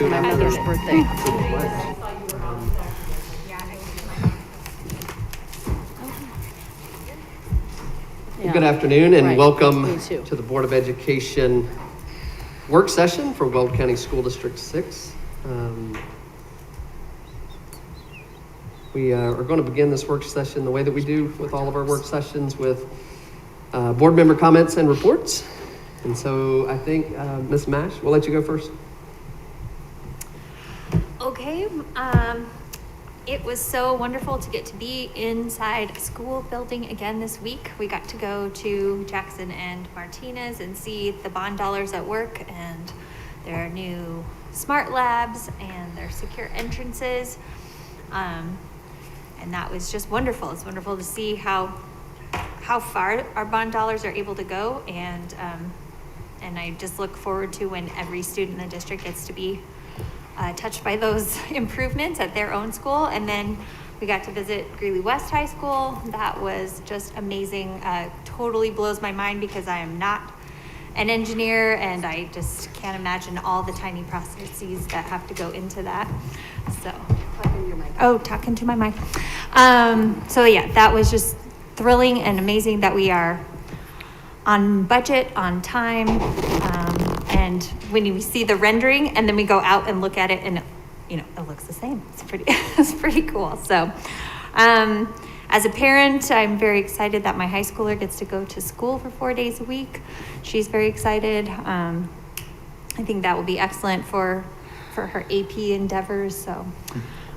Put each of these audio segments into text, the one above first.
my mother's birthday. Yeah. Good afternoon and Right. welcome Me too. to the Board of Education work session for Weld County School District 6. We are going to begin this work session the way that we do with all of our work sessions with board member comments and reports. And so I think Ms. Mash, we'll let you go first. Okay, it was so wonderful to get to be inside a school building again this week. We got to go to Jackson and Martinez and see the bond dollars at work and their new smart labs and their secure entrances. And that was just wonderful. It's wonderful to see how far our bond dollars are able to go. And I just look forward to when every student in the district gets to be touched by those improvements at their own school. And then we got to visit Greeley West High School. That was just amazing. Totally blows my mind because I am not an engineer and I just can't imagine all the tiny processes that have to go into that. So, talking to my mic. So yeah, that was just thrilling and amazing that we are on budget, on time, and when you see the rendering and then we go out and look at it and it looks the same. It's pretty cool. So as a parent, I'm very excited that my high schooler gets to go to school for 4 days a week. She's very excited. I think that will be excellent for her AP endeavors. So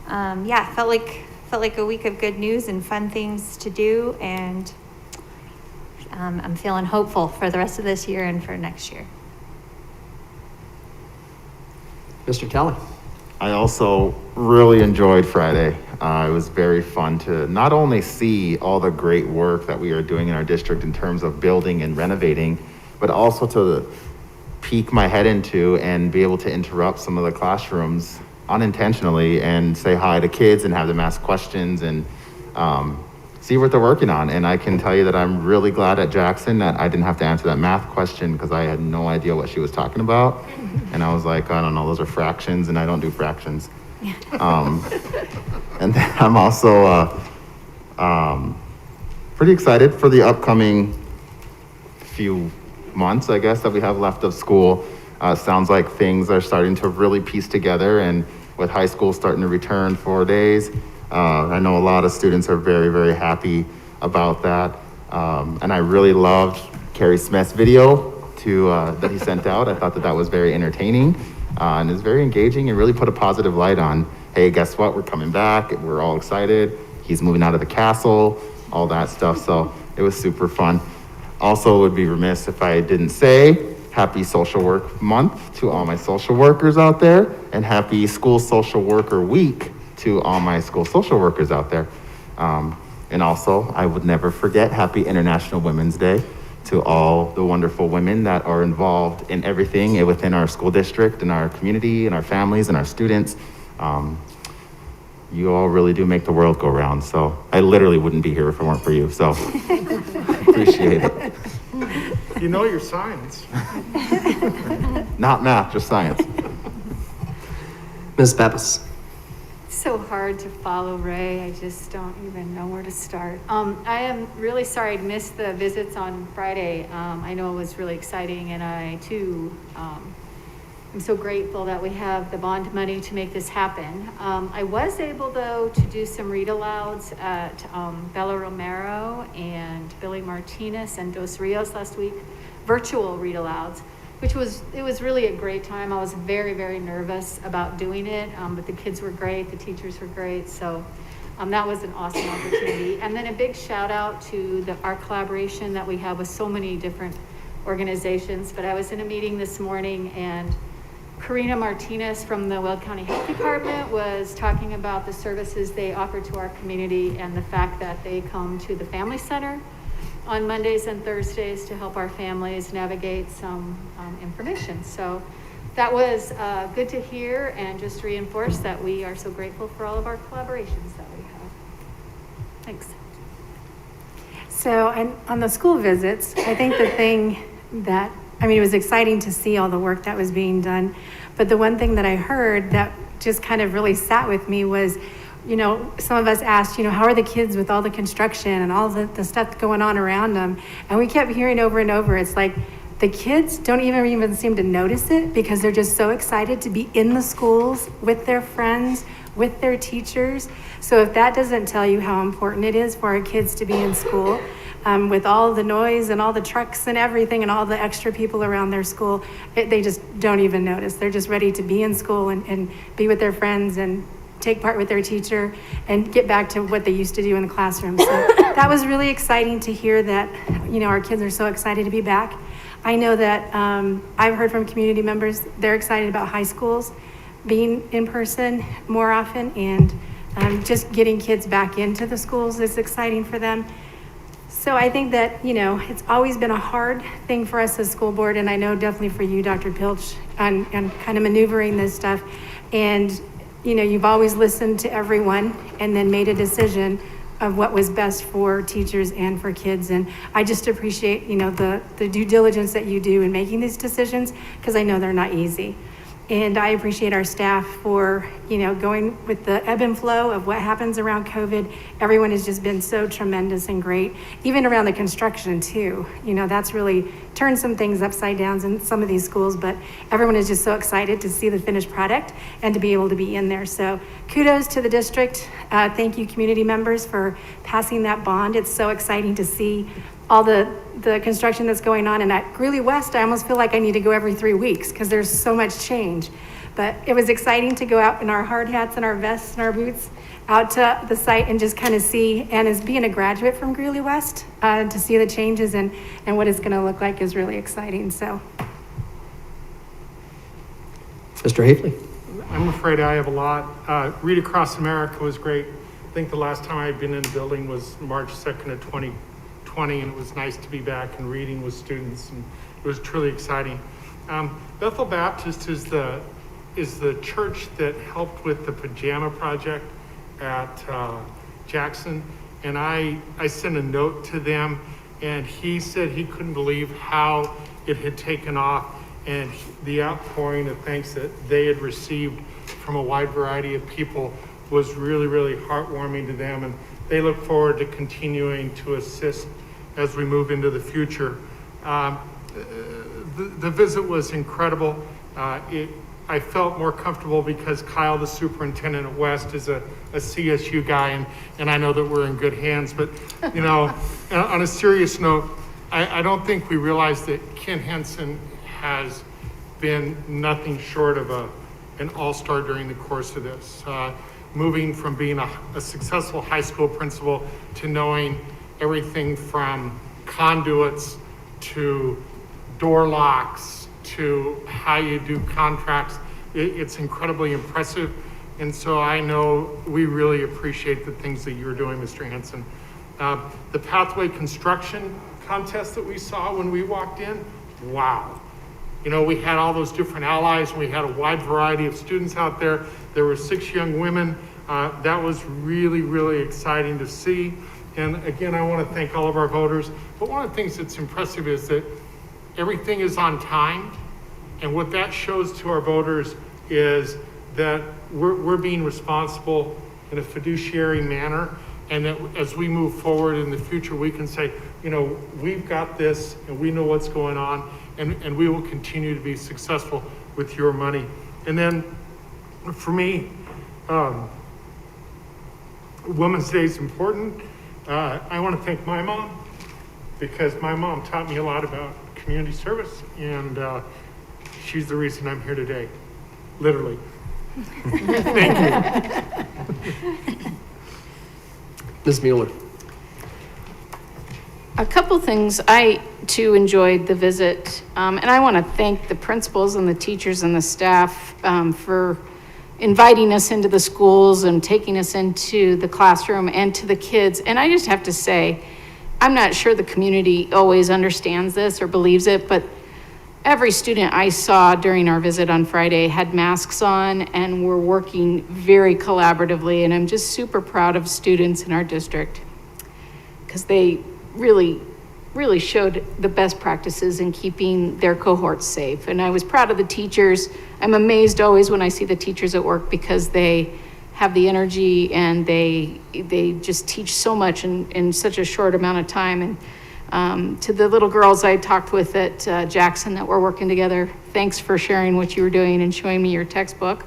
felt like a week of good news and fun things to do, and I'm feeling hopeful for the rest of this year and for next year. Mr. Talley. I also really enjoyed Friday. It was very fun to not only see all the great work that we are doing in our district in terms of building and renovating, but also to peek my head into and be able to interrupt some of the classrooms unintentionally and say hi to kids and have them ask questions and see what they're working on. And I can tell you that I'm really glad at Jackson that I didn't have to answer that math question because I had no idea what she was talking about. And I was like, I don't know, those are fractions and I don't do fractions. And then I'm also pretty excited for the upcoming few months, I guess, that we have left of school. Sounds like things are starting to really piece together, and with high school starting to return 4 days, I know a lot of students are very, very happy about that. And I really loved Carrie Smith's video that he sent out. I thought that was very entertaining and is very engaging and really put a positive light on, hey, guess what? We're coming back. We're all excited. He's moving out of the castle, all that stuff. So it was super fun. Also, would be remiss if I didn't say happy Social Work Month to all my social workers out there, and happy School Social Worker Week to all my school social workers out there. And also, I would never forget happy International Women's Day to all the wonderful women that are involved in everything within our school district and our community and our families and our students. You all really do make the world go round. So I literally wouldn't be here if it weren't for you. So appreciate it. You know your science. Not math, just science. Ms. Pappas. So hard to follow, Ray. I just don't even know where to start. I am really sorry I missed the visits on Friday. I know it was really exciting, and I too am so grateful that we have the bond money to make this happen. I was able, though, to do some read-alouds at Bella Romero and Billy Martinez and Dos Rios last week, virtual read-alouds, which was really a great time. I was very, very nervous about doing it, but the kids were great, the teachers were great, so that was an awesome opportunity. And then a big shout out to our collaboration that we have with so many different organizations. But I was in a meeting this morning, and Karina Martinez from the Weld County Health Department was talking about the services they offer to our community and the fact that they come to the Family Center on Mondays and Thursdays to help our families navigate some information. So that was good to hear, and just reinforce that we are so grateful for all of our collaborations that we have. Thanks. So on the school visits, I think the thing that I mean, it was exciting to see all the work that was being done. But the one thing that I heard that just kind of really sat with me was, you know, some of us asked, you know, how are the kids with all the construction and all the stuff going on around them? And we kept hearing over and over, it's like, the kids don't even seem to notice it because they're just so excited to be in the schools with their friends, with their teachers. So if that doesn't tell you how important it is for our kids to be in school, with all the noise and all the trucks and everything and all the extra people around their school, they just don't even notice. They're just ready to be in school and be with their friends and take part with their teacher and get back to what they used to do in the classroom. So that was really exciting to hear that, you know, our kids are so excited to be back. I know that I've heard from community members, they're excited about high schools being in person more often, and just getting kids back into the schools is exciting for them. So I think that, you know, it's always been a hard thing for us as school board, and I know definitely for you, Dr. Pilch, and kind of maneuvering this stuff. And, you know, you've always listened to everyone and then made a decision of what was best for teachers and for kids. And I just appreciate, you know, the due diligence that you do in making these decisions, because I know they're not easy. And I appreciate our staff for, you know, going with the ebb and flow of what happens around COVID. Everyone has just been so tremendous and great, even around the construction too. You know, that's really turned some things upside down in some of these schools, but everyone is just so excited to see the finished product and to be able to be in there. So kudos to the district. Thank you, community members, for passing that bond. It's so exciting to see all the construction that's going on. And at Greeley West, I almost feel like I need to go every 3 weeks because there's so much change. But it was exciting to go out in our hard hats and our vests and our boots out to the site and just kind of see, and as being a graduate from Greeley West, to see the changes and what it's going to look like is really exciting. So, Mr. Hafley. I'm afraid I have a lot. Read Across America was great. I think the last time I'd been in the building was March 2nd of 2020, and it was nice to be back and reading with students, and it was truly exciting. Bethel Baptist is the church that helped with the pajama project at Jackson, and I sent a note to them, and he said he couldn't believe how it had taken off, and the outpouring of thanks that they had received from a wide variety of people was really, really heartwarming to them, and they look forward to continuing to assist as we move into the future. The visit was incredible. I felt more comfortable because Kyle, the superintendent at West, is a CSU guy, and I know that we're in good hands. But, you know, on a serious note, I don't think we realize that Ken Henson has been nothing short of an all-star during the course of this. Moving from being a successful high school principal to knowing everything from conduits to door locks to how you do contracts. It's incredibly impressive. And so I know we really appreciate the things that you're doing, Mr. Hanson. The pathway construction contest that we saw when we walked in, wow. You know, we had all those different allies, and we had a wide variety of students out there. There were 6 young women. That was really, really exciting to see. And again, I want to thank all of our voters. But one of the things that's impressive is that everything is on time. And what that shows to our voters is that we're being responsible in a fiduciary manner. And that as we move forward in the future, we can say, you know, we've got this and we know what's going on, and we will continue to be successful with your money. And then for me, Women's Day is important. I want to thank my mom, because my mom taught me a lot about community service, and she's the reason I'm here today, literally. Thank you. Ms. Mueller. A couple things. I too enjoyed the visit, and I want to thank the principals and the teachers and the staff for inviting us into the schools and taking us into the classroom and to the kids. And I just have to say, I'm not sure the community always understands this or believes it, but every student I saw during our visit on Friday had masks on and were working very collaboratively. And I'm just super proud of students in our district, because they really really showed the best practices in keeping their cohorts safe. And I was proud of the teachers. I'm amazed always when I see the teachers at work because they have the energy and they just teach so much in such a short amount of time. And to the little girls I talked with at Jackson that were working together, thanks for sharing what you were doing and showing me your textbook.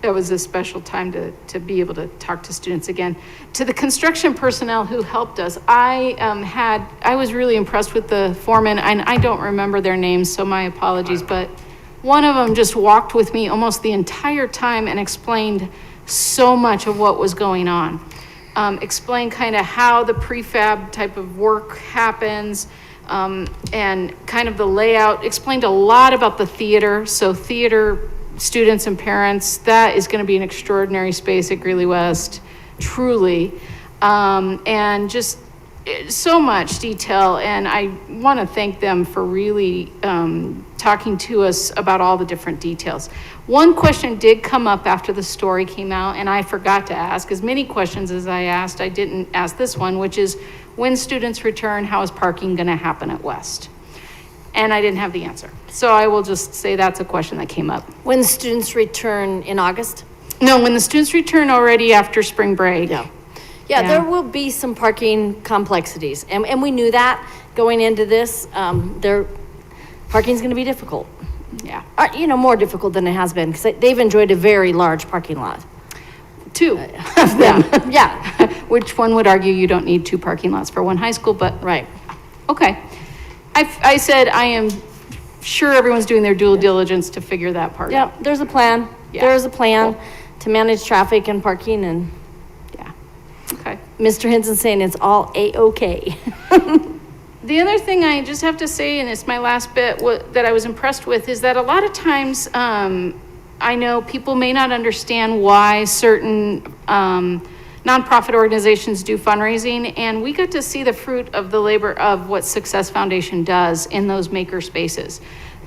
It was a special time to be able to talk to students again. To the construction personnel who helped us, I was really impressed with the foreman, and I don't remember their names, so my apologies, but one of them just walked with me almost the entire time and explained so much of what was going on. Explained kind of how the prefab type of work happens, and kind of the layout, explained a lot about the theater. So theater students and parents, that is going to be an extraordinary space at Greeley West, truly. And just so much detail. And I want to thank them for really talking to us about all the different details. One question did come up after the story came out, and I forgot to ask. As many questions as I asked, I didn't ask this one, which is, when students return, how is parking going to happen at West? And I didn't have the answer. So I will just say that's a question that came up. When students return in August? No, when the students return already after spring break. Yeah, Yeah. there will be some parking complexities, and we knew that going into this. Parking's gonna be difficult. Yeah. More difficult than it has been, because they've enjoyed a very large parking lot. Two. Yeah, Which one would argue you don't need two parking lots for one high school, but right. okay. I said I am sure everyone's doing their due diligence to figure that part out. Yeah, there's a plan. Yeah. There's a plan Cool. to manage traffic and parking, and Yeah. Okay. Mr. Henson saying it's all A-okay. The other thing I just have to say, and it's my last bit, that I was impressed with, is that a lot of times I know people may not understand why certain nonprofit organizations do fundraising, and we got to see the fruit of the labor of what Success Foundation does in those maker spaces.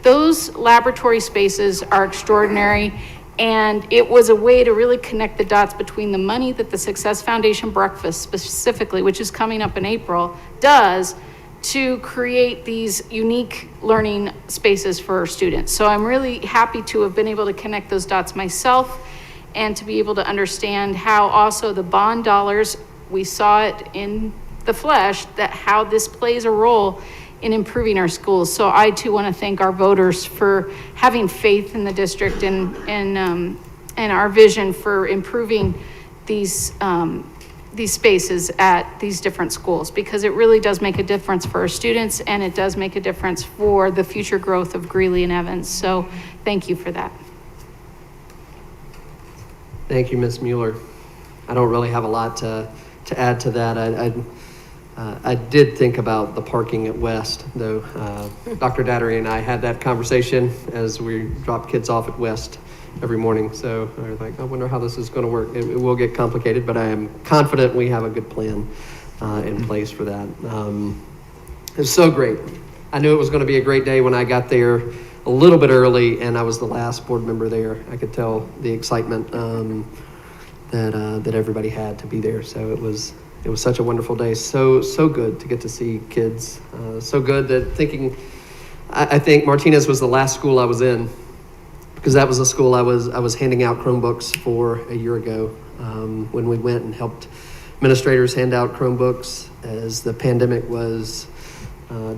Those laboratory spaces are extraordinary, and it was a way to really connect the dots between the money that the Success Foundation Breakfast specifically, which is coming up in April, does to create these unique learning spaces for our students. So I'm really happy to have been able to connect those dots myself, and to be able to understand how also the bond dollars, we saw it in the flesh, that how this plays a role in improving our schools. So I too want to thank our voters for having faith in the district and our vision for improving these spaces at these different schools, because it really does make a difference for our students, and it does make a difference for the future growth of Greeley and Evans. So thank you for that. Thank you, Ms. Mueller. I don't really have a lot to add to that. I did think about the parking at West, though. Dr. Dattery and I had that conversation as we drop kids off at West every morning. So I was like, I wonder how this is going to work. It will get complicated, but I am confident we have a good plan in place for that. It was so great. I knew it was going to be a great day when I got there a little bit early, and I was the last board member there. I could tell the excitement that everybody had to be there. So it was such a wonderful day. So good to get to see kids. So good that I think Martinez was the last school I was in, because that was the school I was handing out Chromebooks for a year ago, when we went and helped administrators hand out Chromebooks as the pandemic was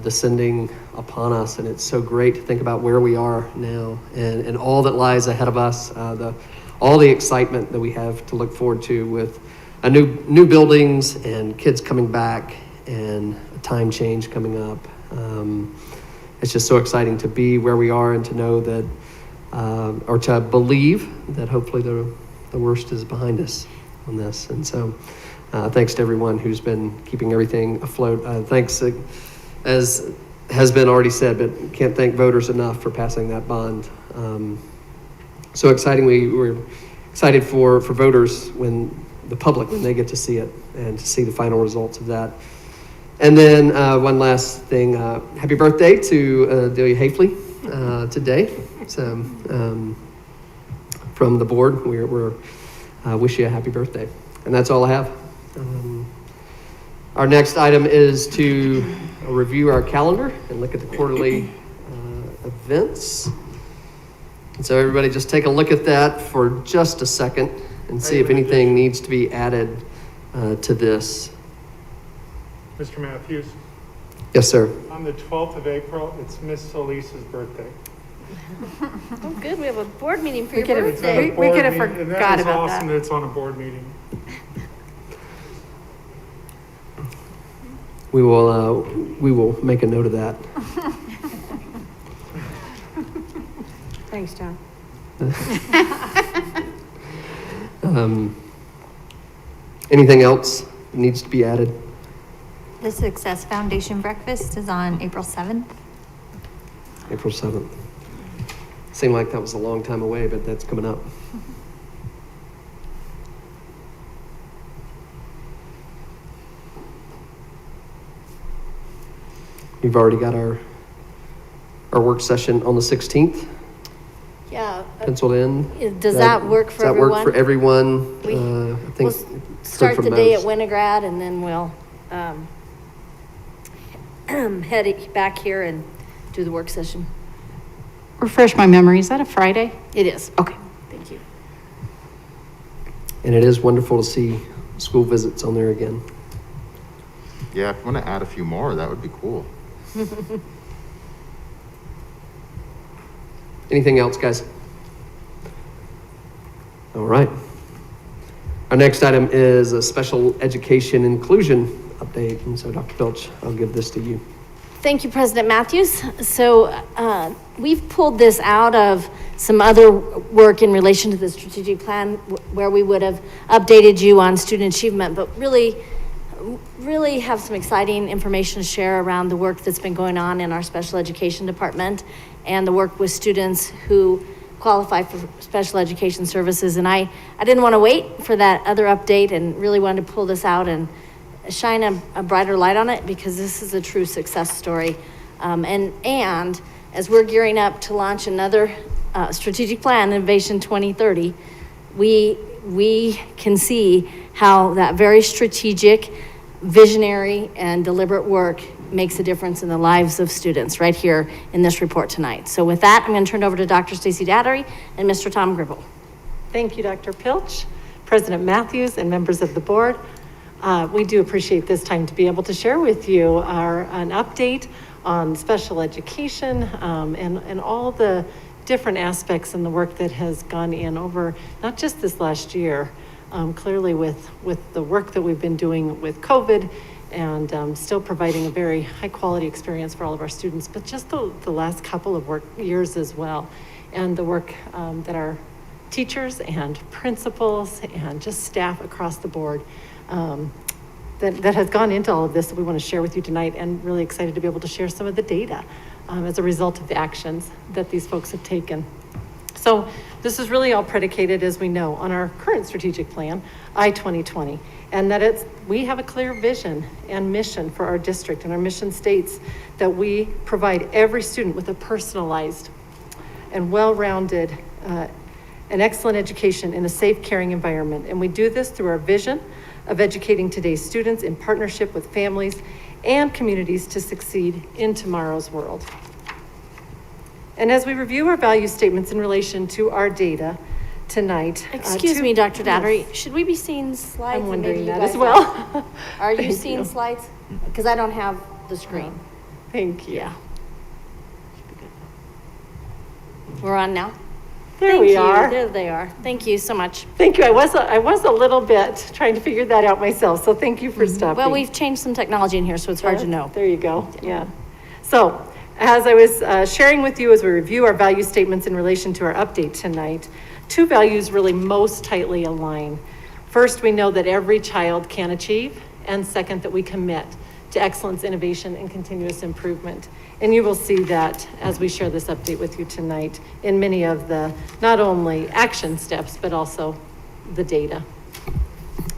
descending upon us. And it's so great to think about where we are now and all that lies ahead of us, all the excitement that we have to look forward to with new buildings and kids coming back and a time change coming up. It's just so exciting to be where we are and to know that, or to believe that hopefully the worst is behind us on this. And so thanks to everyone who's been keeping everything afloat. Thanks, as has been already said, but can't thank voters enough for passing that bond. So exciting. We're excited for voters when they get to see it and to see the final results of that. And then one last thing, happy birthday to Delia Hafley today. So from the board, we're wish you a happy birthday. And that's all I have. Our next item is to review our calendar and look at the quarterly events. And so everybody just take a look at that for just a second and see if anything needs to be added to this. Mr. Matthews, Yes, sir. on the 12th of April, it's Miss Solis's birthday. Oh, good, we have a board meeting for We your could have- It's on a birthday. We board could have meeting, and forgot that is about awesome that. that it's on a board meeting. We will make a note of that. Thanks, John. Anything else needs to be added? The Success Foundation breakfast is on April 7th. April 7th. Seemed like that was a long time away, but that's coming up. We've already got our work session on the 16th Yeah. penciled in. Does that work for Does that work everyone? for everyone? We- I think. We'll heard start from the day at most. Winograd and then we'll, head back here and do the work session. Refresh my memory, is that a Friday? It is. Okay. Thank you. And it is wonderful to see school visits on there again. Yeah, if you want to add a few more, that would be cool. Anything else, guys? All right. Our next item is a special education inclusion update. And so Dr. Pilch, I'll give this to you. Thank you, President Matthews. So we've pulled this out of some other work in relation to the strategic plan where we would have updated you on student achievement, but really have some exciting information to share around the work that's been going on in our special education department and the work with students who qualify for special education services. And I didn't want to wait for that other update and really wanted to pull this out and shine a brighter light on it because this is a true success story. And as we're gearing up to launch another strategic plan, Innovation 2030, we can see how that very strategic, visionary, and deliberate work makes a difference in the lives of students right here in this report tonight. So with that, I'm going to turn it over to Dr. Stacy Dattery and Mr. Tom Gribble. Thank you, Dr. Pilch, President Matthews, and members of the board. We do appreciate this time to be able to share with you an update on special education and all the different aspects and the work that has gone in over not just this last year, clearly with the work that we've been doing with COVID and still providing a very high quality experience for all of our students, but just the last couple of years as well. And the work that our teachers and principals and just staff across the board that has gone into all of this that we want to share with you tonight, and really excited to be able to share some of the data as a result of the actions that these folks have taken. So this is really all predicated, as we know, on our current strategic plan, I-2020, and that we have a clear vision and mission for our district, and our mission states that we provide every student with a personalized and well-rounded an excellent education in a safe, caring environment. And we do this through our vision of educating today's students in partnership with families and communities to succeed in tomorrow's world. And as we review our value statements in relation to our data tonight. Excuse me, Dr. Dattery, should we be seeing slides? I'm and maybe wondering you that guys as well. Are you Thank seeing you. slides? Because I don't have the screen. Thank you. Yeah. We're on now? There Thank we you. are. There they are. Thank you so much. Thank you. I was a little bit trying to figure that out myself, so thank you for stopping. Well, we've changed some technology in here, so it's hard to know. There you go, yeah. So, as I was sharing with you as we review our value statements in relation to our update tonight, two values really most tightly align. First, we know that every child can achieve, and second, that we commit to excellence, innovation, and continuous improvement. And you will see that as we share this update with you tonight in many of the, not only action steps, but also the data.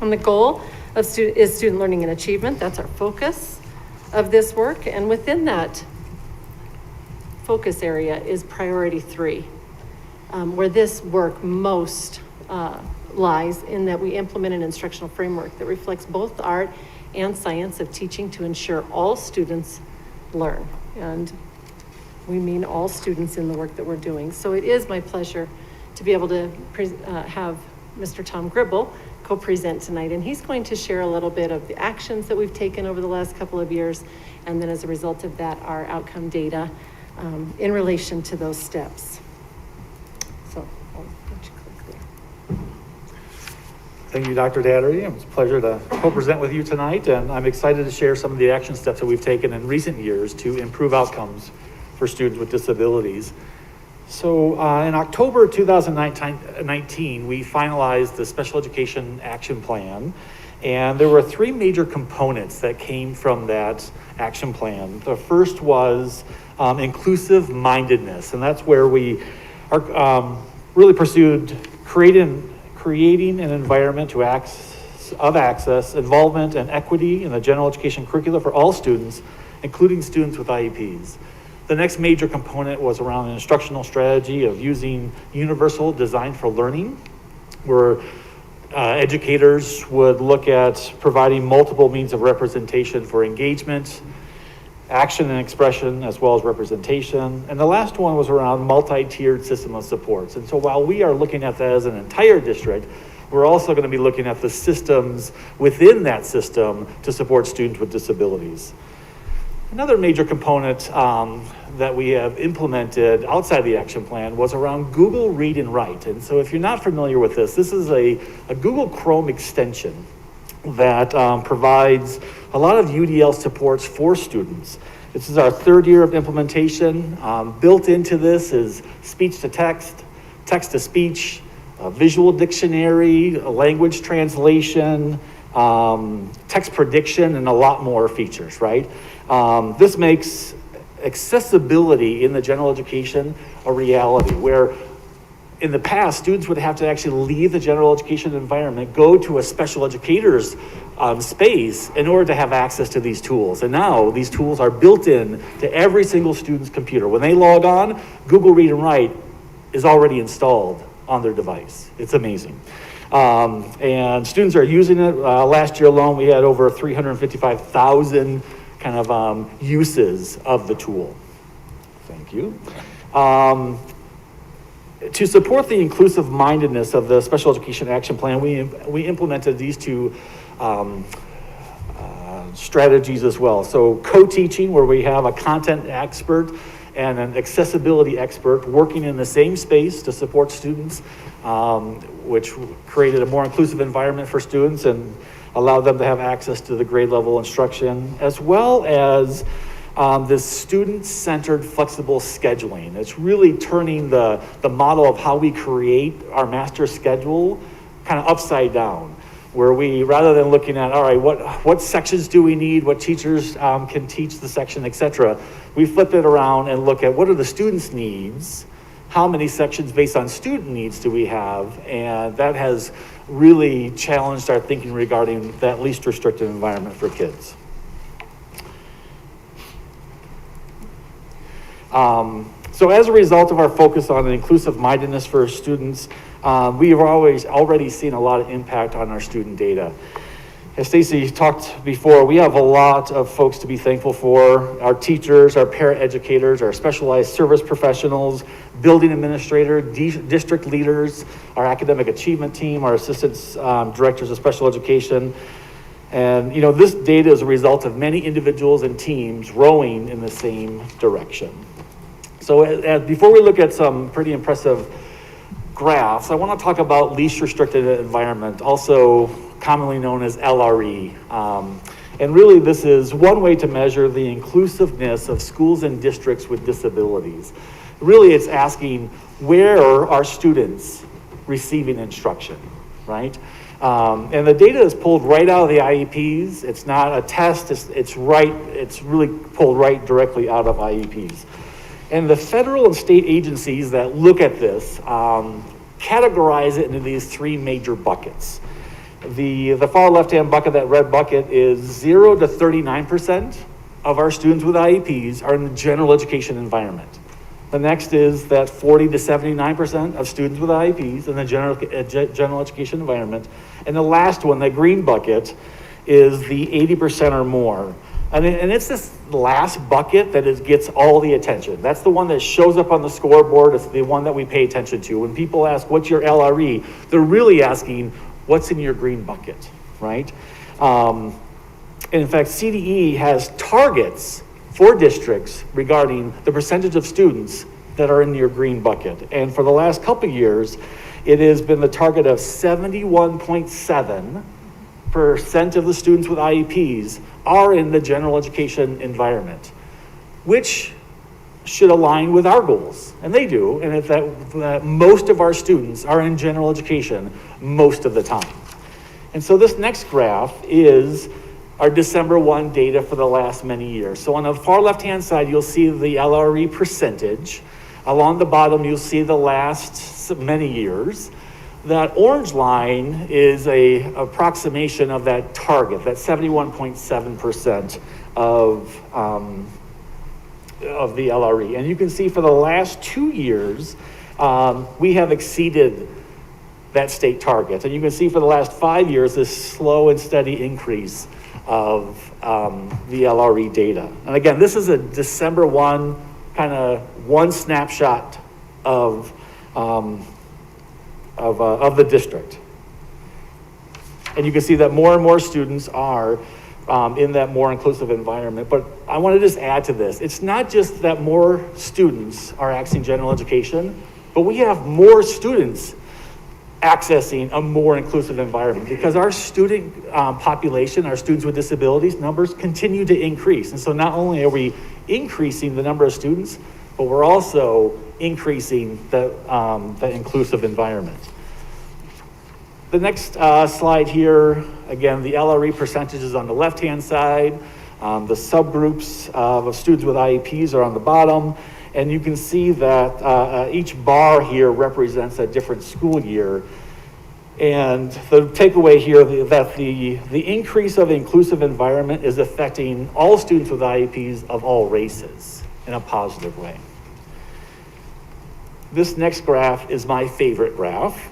And the goal is student learning and achievement. That's our focus of this work. And within that focus area is priority 3, where this work most lies in that we implement an instructional framework that reflects both art and science of teaching to ensure all students learn. And we mean all students in the work that we're doing. So it is my pleasure to be able to have Mr. Tom Gribble co-present tonight, and he's going to share a little bit of the actions that we've taken over the last couple of years, and then as a result of that, our outcome data in relation to those steps. So I'll let you click there. Thank you, Dr. Dattery. It's a pleasure to co-present with you tonight, and I'm excited to share some of the action steps that we've taken in recent years to improve outcomes for students with disabilities. So in October 2019, we finalized the Special Education Action Plan, and there were three major components that came from that action plan. The first was inclusive mindedness, and that's where we are really pursued creating an environment of access, involvement, and equity in the general education curricula for all students, including students with IEPs. The next major component was around an instructional strategy of using universal design for learning, where educators would look at providing multiple means of representation for engagement, action and expression, as well as representation. And the last one was around multi-tiered system of supports. And so while we are looking at that as an entire district, we're also going to be looking at the systems within that system to support students with disabilities. Another major component that we have implemented outside the action plan was around Google Read and Write. And so if you're not familiar with this is a Google Chrome extension that provides a lot of UDL supports for students. This is our third year of implementation. Built into this is speech to text, text to speech, a visual dictionary, a language translation, text prediction, and a lot more features, right? This makes accessibility in the general education a reality, where in the past, students would have to actually leave the general education environment, go to a special educator's space in order to have access to these tools. And now these tools are built in to every single student's computer. When they log on, Google Read and Write is already installed on their device. It's amazing. And students are using it. Last year alone, we had over 355,000 kind of uses of the tool. Thank you. To support the inclusive mindedness of the Special Education Action Plan, we implemented these two strategies as well. So co-teaching, where we have a content expert and an accessibility expert working in the same space to support students, which created a more inclusive environment for students and allowed them to have access to the grade level instruction, as well as this student-centered flexible scheduling. It's really turning the model of how we create our master schedule kind of upside down, where we, rather than looking at, all right, what sections do we need, what teachers can teach the section, etc., we flip it around and look at what are the students' needs, how many sections based on student needs do we have, and that has really challenged our thinking regarding that least restrictive environment for kids. So as a result of our focus on inclusive mindedness for students, we have already seen a lot of impact on our student data. As Stacy talked before, we have a lot of folks to be thankful for: our teachers, our paraeducators, our specialized service professionals, building administrator, district leaders, our academic achievement team, our assistants, directors of special education. And this data is a result of many individuals and teams rowing in the same direction. So before we look at some pretty impressive graphs, I want to talk about least restricted environment, also commonly known as LRE. And really this is one way to measure the inclusiveness of schools and districts with disabilities. Really it's asking, where are students receiving instruction, right? And the data is pulled right out of the IEPs. It's not a test, it's really pulled right directly out of IEPs. And the federal and state agencies that look at this categorize it into these three major buckets. The far left-hand bucket, that red bucket, is 0 to 39% of our students with IEPs are in the general education environment. The next is that 40 to 79% of students with IEPs in the general education environment. And the last one, the green bucket, is the 80% or more. And it's this last bucket that gets all the attention. That's the one that shows up on the scoreboard. It's the one that we pay attention to. When people ask, what's your LRE? They're really asking, what's in your green bucket, right? And in fact, CDE has targets for districts regarding the percentage of students that are in your green bucket. And for the last couple of years, it has been the target of 71.7% of the students with IEPs are in the general education environment, which should align with our goals, and they do, and it's that most of our students are in general education most of the time. And so this next graph is our December 1 data for the last many years. So on the far left-hand side, you'll see the LRE percentage. Along the bottom, you'll see the last many years. That orange line is an approximation of that target, that 71.7% of the LRE. And you can see for the last 2 years, we have exceeded that state target. And you can see for the last 5 years, this slow and steady increase of the LRE data. And again, this is a December 1, kind of one snapshot of the district. And you can see that more and more students are in that more inclusive environment. But I want to just add to this. It's not just that more students are accessing general education, but we have more students accessing a more inclusive environment because our student population, our students with disabilities numbers continue to increase. And so not only are we increasing the number of students, but we're also increasing the inclusive environment. The next slide here, again, the LRE percentages on the left-hand side. The subgroups of students with IEPs are on the bottom. And you can see that each bar here represents a different school year. And the takeaway here that the increase of the inclusive environment is affecting all students with IEPs of all races in a positive way. This next graph is my favorite graph.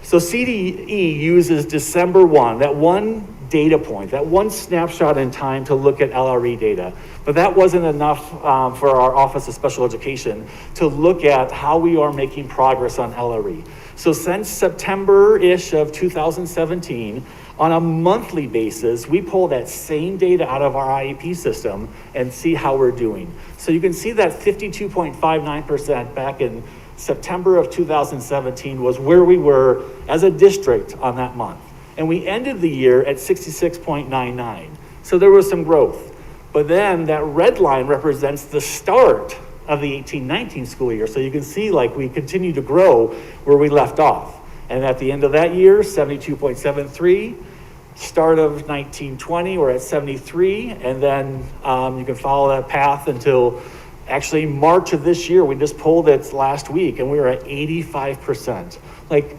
So CDE uses December 1, that one data point, that one snapshot in time to look at LRE data. But that wasn't enough for our Office of Special Education to look at how we are making progress on LRE. So since September-ish of 2017, on a monthly basis, we pull that same data out of our IEP system and see how we're doing. So you can see that 52.59% back in September of 2017 was where we were as a district on that month. And we ended the year at 66.99. So there was some growth. But then that red line represents the start of the 18-19 school year. So you can see like we continue to grow where we left off. And at the end of that year, 72.73. Start of 1920, we're at 73. And then you can follow that path until actually March of this year. We just pulled it last week and we were at 85%. Like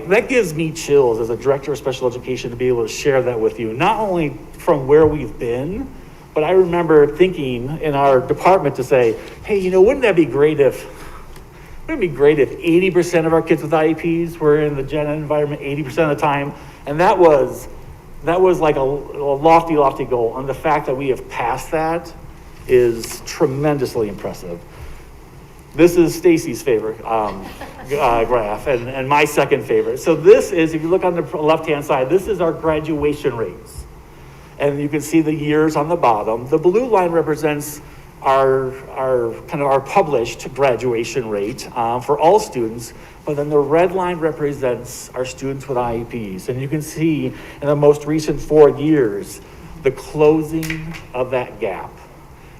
that gives me chills as a director of special education to be able to share that with you, not only from where we've been, but I remember thinking in our department to say, hey, wouldn't it be great if 80% of our kids with IEPs were in the gen ed environment 80% of the time? And that was like a lofty, lofty goal. And the fact that we have passed that is tremendously impressive. This is Stacy's favorite graph and my second favorite. So this is, if you look on the left-hand side, this is our graduation rates. And you can see the years on the bottom. The blue line represents our published graduation rate for all students, but then the red line represents our students with IEPs. And you can see in the most recent 4 years, the closing of that gap,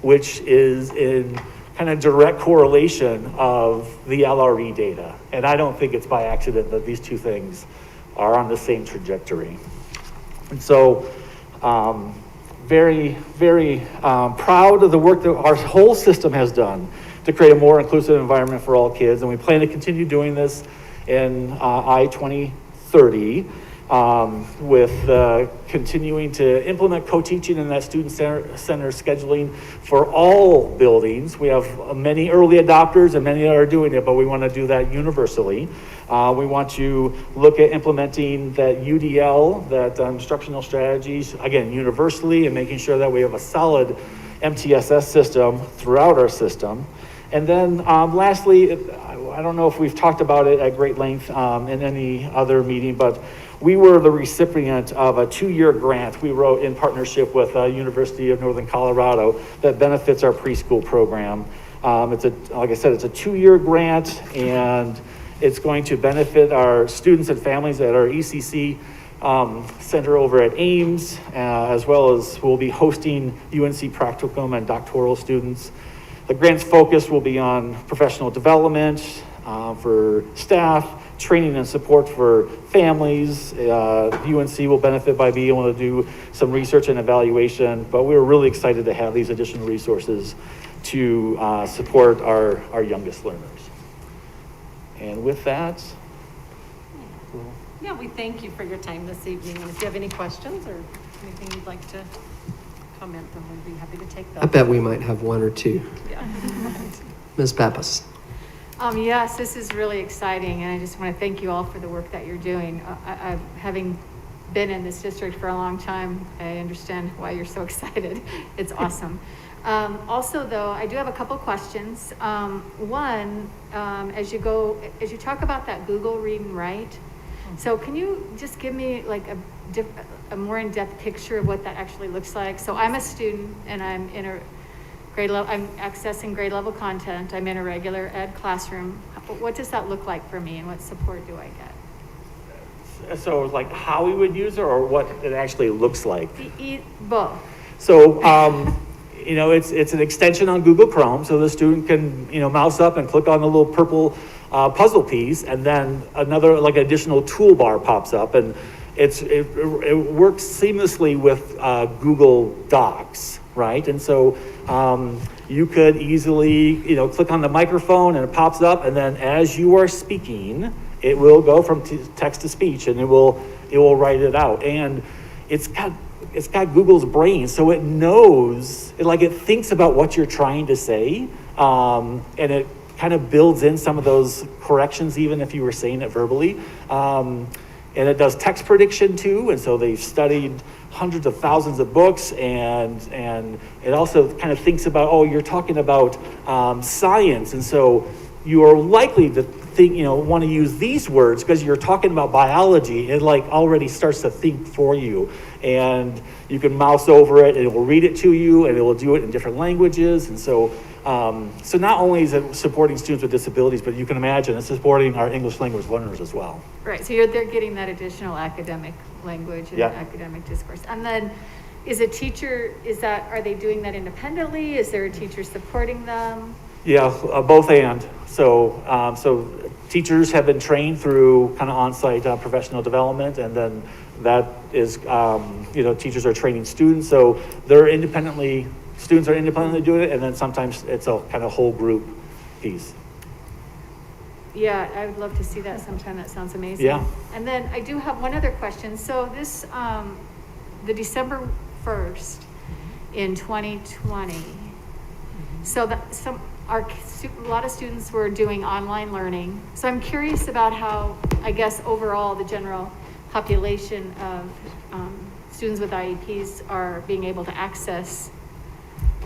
which is in kind of direct correlation of the LRE data. And I don't think it's by accident that these two things are on the same trajectory. And so, very, very proud of the work that our whole system has done to create a more inclusive environment for all kids. And we plan to continue doing this in I-2030. with continuing to implement co-teaching and that student center scheduling for all buildings. We have many early adopters and many that are doing it, but we want to do that universally. We want to look at implementing that UDL, that instructional strategies, again, universally, and making sure that we have a solid MTSS system throughout our system. And then lastly, I don't know if we've talked about it at great length in any other meeting, but we were the recipient of a 2-year grant we wrote in partnership with University of Northern Colorado that benefits our preschool program. Like I said, it's a 2-year grant, and it's going to benefit our students and families at our ECC center over at Ames, as well as we'll be hosting UNC practicum and doctoral students. The grant's focus will be on professional development for staff, training and support for families. UNC will benefit by being able to do some research and evaluation, but we're really excited to have these additional resources to support our youngest learners. And with that, Yeah, we thank you for your time this evening. And if you have any questions or anything you'd like to comment, then we'd be happy to take those. I bet we might have one or two. Yeah. Ms. Pappas. Yes, this is really exciting, and I just want to thank you all for the work that you're doing. Having been in this district for a long time, I understand why you're so excited. It's awesome. Also, though, I do have a couple questions. One, as you talk about that Google Read and Write, so can you just give me like a more in-depth picture of what that actually looks like? So I'm a student, and I'm in a grade level. I'm accessing grade level content. I'm in a regular ed classroom. What does that look like for me, and what support do I get? so like how we would use it or what it actually looks like? Both. So, it's an extension on Google Chrome, so the student can, mouse up and click on the little purple puzzle piece, and then another like additional toolbar pops up, and it works seamlessly with Google Docs, right? And so you could easily, click on the microphone and it pops up, and then as you are speaking, it will go from text to speech, and it will write it out, and it's got Google's brain, so it knows, it thinks about what you're trying to say, and it kind of builds in some of those corrections, even if you were saying it verbally. And it does text prediction too, and so they've studied hundreds of thousands of books, and it also kind of thinks about, you're talking about science, and so you are likely to think, want to use these words because you're talking about biology. It already starts to think for you, and you can mouse over it and it will read it to you, and it will do it in different languages. And so not only is it supporting students with disabilities, but you can imagine it's supporting our English language learners as well. Right, so they're getting that additional academic language and academic discourse. And then are they doing that independently? Is there a teacher supporting them? Yeah, both and. So teachers have been trained through kind of on-site professional development, and then that is, teachers are training students. So students are independently doing it, and then sometimes it's a kind of whole group piece. Yeah, I would love to see that sometime. That sounds amazing. Yeah. And then I do have one other question. So this, the December 1st in 2020, so a lot of students were doing online learning. So I'm curious about how, I guess, overall the general population of students with IEPs are being able to access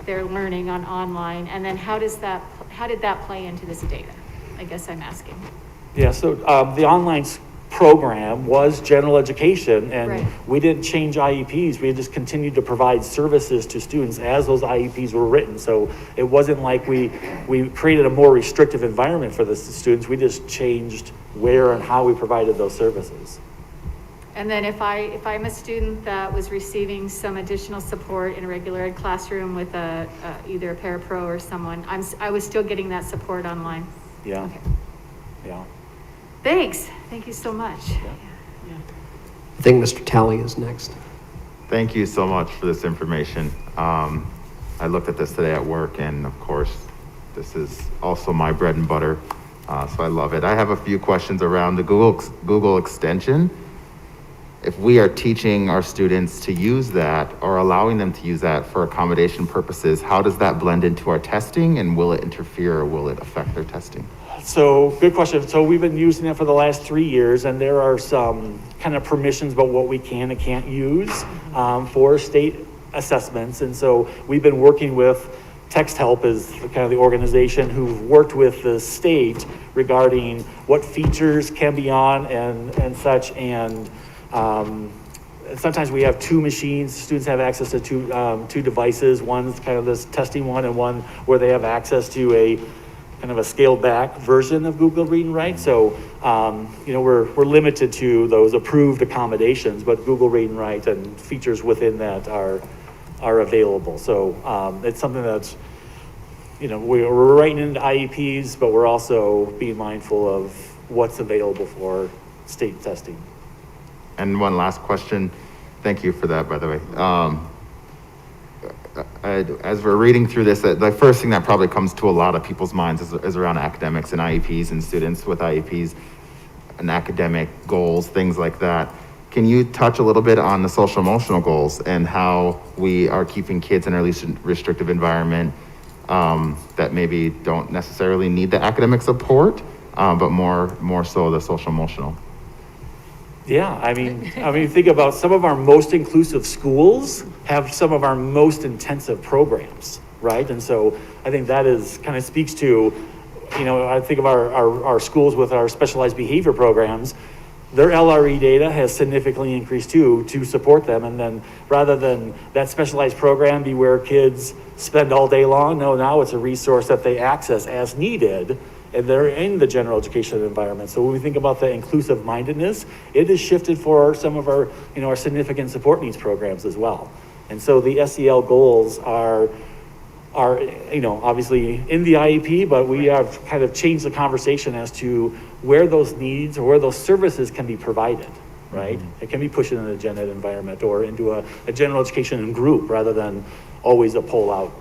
their learning online, and then how did that play into this data? I guess I'm asking. Yeah, so the online program was general education, and Right. we didn't change IEPs. We just continued to provide services to students as those IEPs were written. So it wasn't like we created a more restrictive environment for the students. We just changed where and how we provided those services. And then if I'm a student that was receiving some additional support in a regular ed classroom with either a parapro or someone, I was still getting that support online. Yeah. Okay. Yeah. Thanks. Thank you so much. I think Mr. Talley is next. Thank you so much for this information. I looked at this today at work, and of course, this is also my bread and butter, so I love it. I have a few questions around the Google extension. if we are teaching our students to use that or allowing them to use that for accommodation purposes, how does that blend into our testing, and will it interfere or will it affect their testing? So, good question. So we've been using it for the last 3 years, and there are some kind of permissions about what we can and can't use for state assessments. And so we've been working with Text Help is kind of the organization who've worked with the state regarding what features can be on and such. And sometimes we have 2 machines. Students have access to two devices. One's kind of this testing one, and one where they have access to a kind of a scaled back version of Google Read and Write. So, we're limited to those approved accommodations, but Google Read and Write and features within that are available. So, it's something that's, we're writing into IEPs, but we're also being mindful of what's available for state testing. And one last question. Thank you for that, by the way. As we're reading through this, the first thing that probably comes to a lot of people's minds is around academics and IEPs and students with IEPs and academic goals, things like that. Can you touch a little bit on the social emotional goals and how we are keeping kids in a least restrictive environment that maybe don't necessarily need the academic support, but more so the social emotional? Yeah, I mean, think about some of our most inclusive schools have some of our most intensive programs, right? And so I think that is kind of speaks to, I think of our schools with our specialized behavior programs, their LRE data has significantly increased too to support them. And then rather than that specialized program be where kids spend all day long, no, now it's a resource that they access as needed. And they're in the general education environment. So when we think about the inclusive mindedness, it is shifted for some of our, our significant support needs programs as well. And so the SEL goals are obviously in the IEP, but we have kind of changed the conversation as to where those needs or where those services can be provided, right? Mm-hmm. It can be pushed into the gen ed environment or into a general education group rather than always a pull-out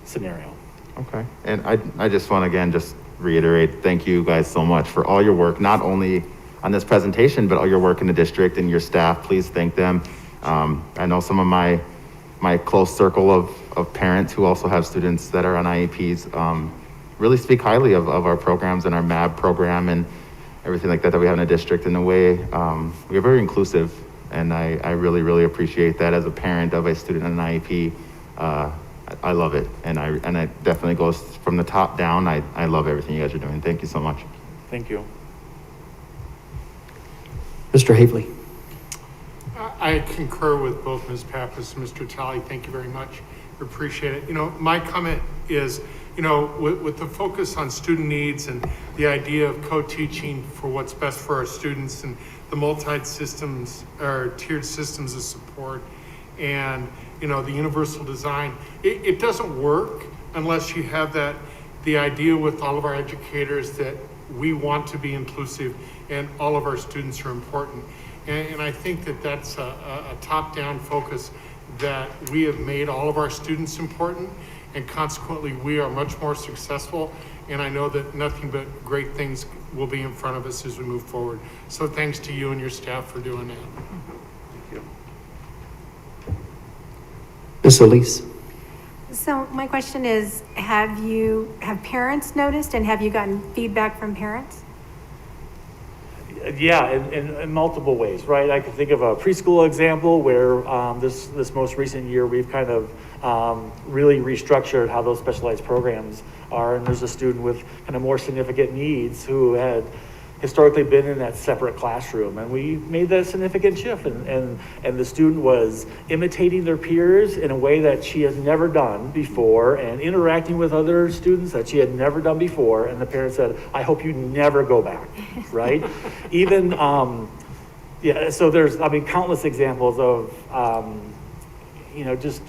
scenario. Okay, and I just want to again just reiterate, thank you guys so much for all your work, not only on this presentation, but all your work in the district and your staff. Please thank them. I know some of my close circle of parents who also have students that are on IEPs really speak highly of our programs and our MAB program and everything like that we have in the district. In a way, we are very inclusive, and I really, really appreciate that as a parent of a student on an IEP. I love it, and it definitely goes from the top down. I love everything you guys are doing. Thank you so much. Thank you. Mr. Havely. I concur with both Ms. Pappas and Mr. Talley. Thank you very much. Appreciate it. My comment is, with the focus on student needs and the idea of co-teaching for what's best for our students and the multi-systems or tiered systems of support and the universal design, it doesn't work unless you have the idea with all of our educators that we want to be inclusive and all of our students are important. And I think that's a top-down focus, that we have made all of our students important, and consequently we are much more successful. And I know that nothing but great things will be in front of us as we move forward. So thanks to you and your staff for doing that. Ms. Elise. So my question is, have parents noticed, and have you gotten feedback from parents? Yeah, in multiple ways, right? I can think of a preschool example where this most recent year we've kind of really restructured how those specialized programs are, and there's a student with kind of more significant needs who had historically been in that separate classroom, and we made that significant shift, and the student was imitating their peers in a way that she has never done before and interacting with other students that she had never done before, and the parent said, I hope you never go back, right? Even, so there's, countless examples of, just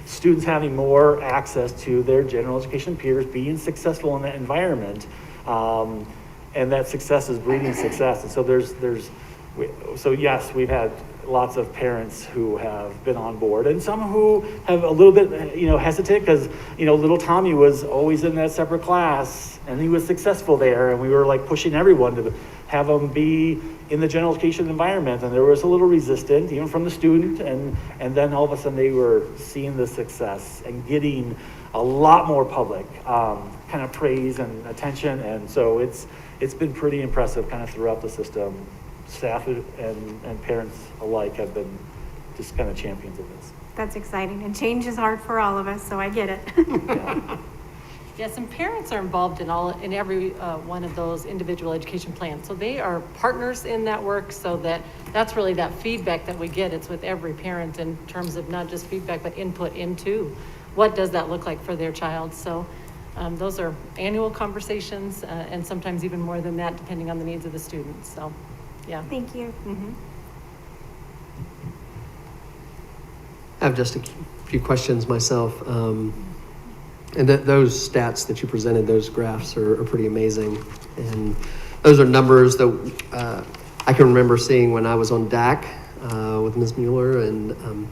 students having more access to their general education peers, being successful in that environment, and that success is breeding success. And so yes, we've had lots of parents who have been on board, and some who have a little bit, hesitant because, little Tommy was always in that separate class and he was successful there, and we were like pushing everyone have them be in the general education environment. And there was a little resistance, even from the student. And then all of a sudden they were seeing the success and getting a lot more public kind of praise and attention. And so it's been pretty impressive kind of throughout the system. Staff and parents alike have been just kind of champions of this. That's exciting, and change is hard for all of us, so I get it. Yeah. Yes, and parents are involved in every one of those individual education plans. So they are partners in that work, so that's really that feedback that we get. It's with every parent in terms of not just feedback, but input into what does that look like for their child. So those are annual conversations, and sometimes even more than that, depending on the needs of the students. So, yeah. Thank you. Mm-hmm. I have just a few questions myself. And those stats that you presented, those graphs are pretty amazing. And those are numbers that I can remember seeing when I was on DAC with Ms. Mueller. And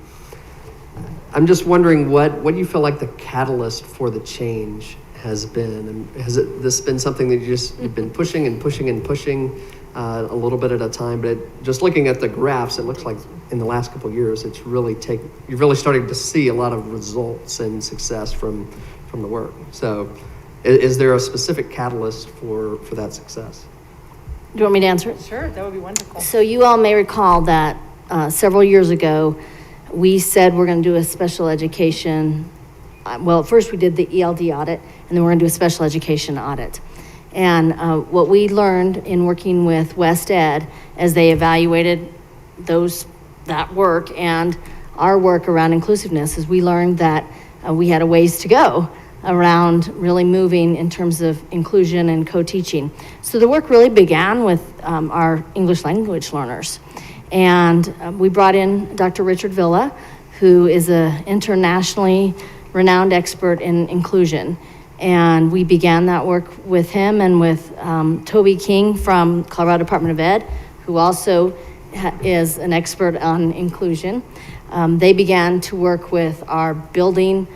I'm just wondering what you feel like the catalyst for the change has been. And has this been something that you've been pushing and pushing and pushing a little bit at a time? But just looking at the graphs, it looks like in the last couple of years, you've really started to see a lot of results and success from the work. So is there a specific catalyst for that success? Do you want me to answer it? Sure, that would be wonderful. So you all may recall that several years ago, we said we're going to do a special education. Well, first we did the ELD audit, and then we're going to do a special education audit. And what we learned in working with West Ed as they evaluated that work and our work around inclusiveness is we learned that we had a ways to go around really moving in terms of inclusion and co-teaching. So the work really began with our English language learners. And we brought in Dr. Richard Villa, who is an internationally renowned expert in inclusion. And we began that work with him and with Toby King from Colorado Department of Ed, who also is an expert on inclusion. They began to work with our building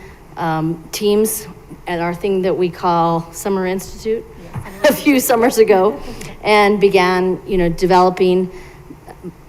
teams at our thing that we call Summer Institute a few summers ago, and began, developing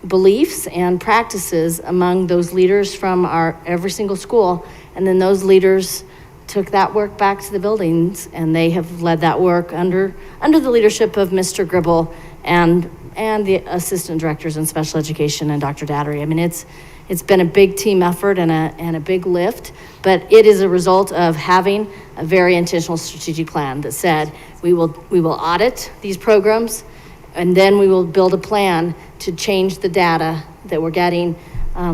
beliefs and practices among those leaders from every single school. And then those leaders took that work back to the buildings, and they have led that work under the leadership of Mr. Gribble and the assistant directors in special education and Dr. Dattery. I mean, it's been a big team effort and a big lift, but it is a result of having a very intentional strategic plan that said we will audit these programs, and then we will build a plan to change the data that we're getting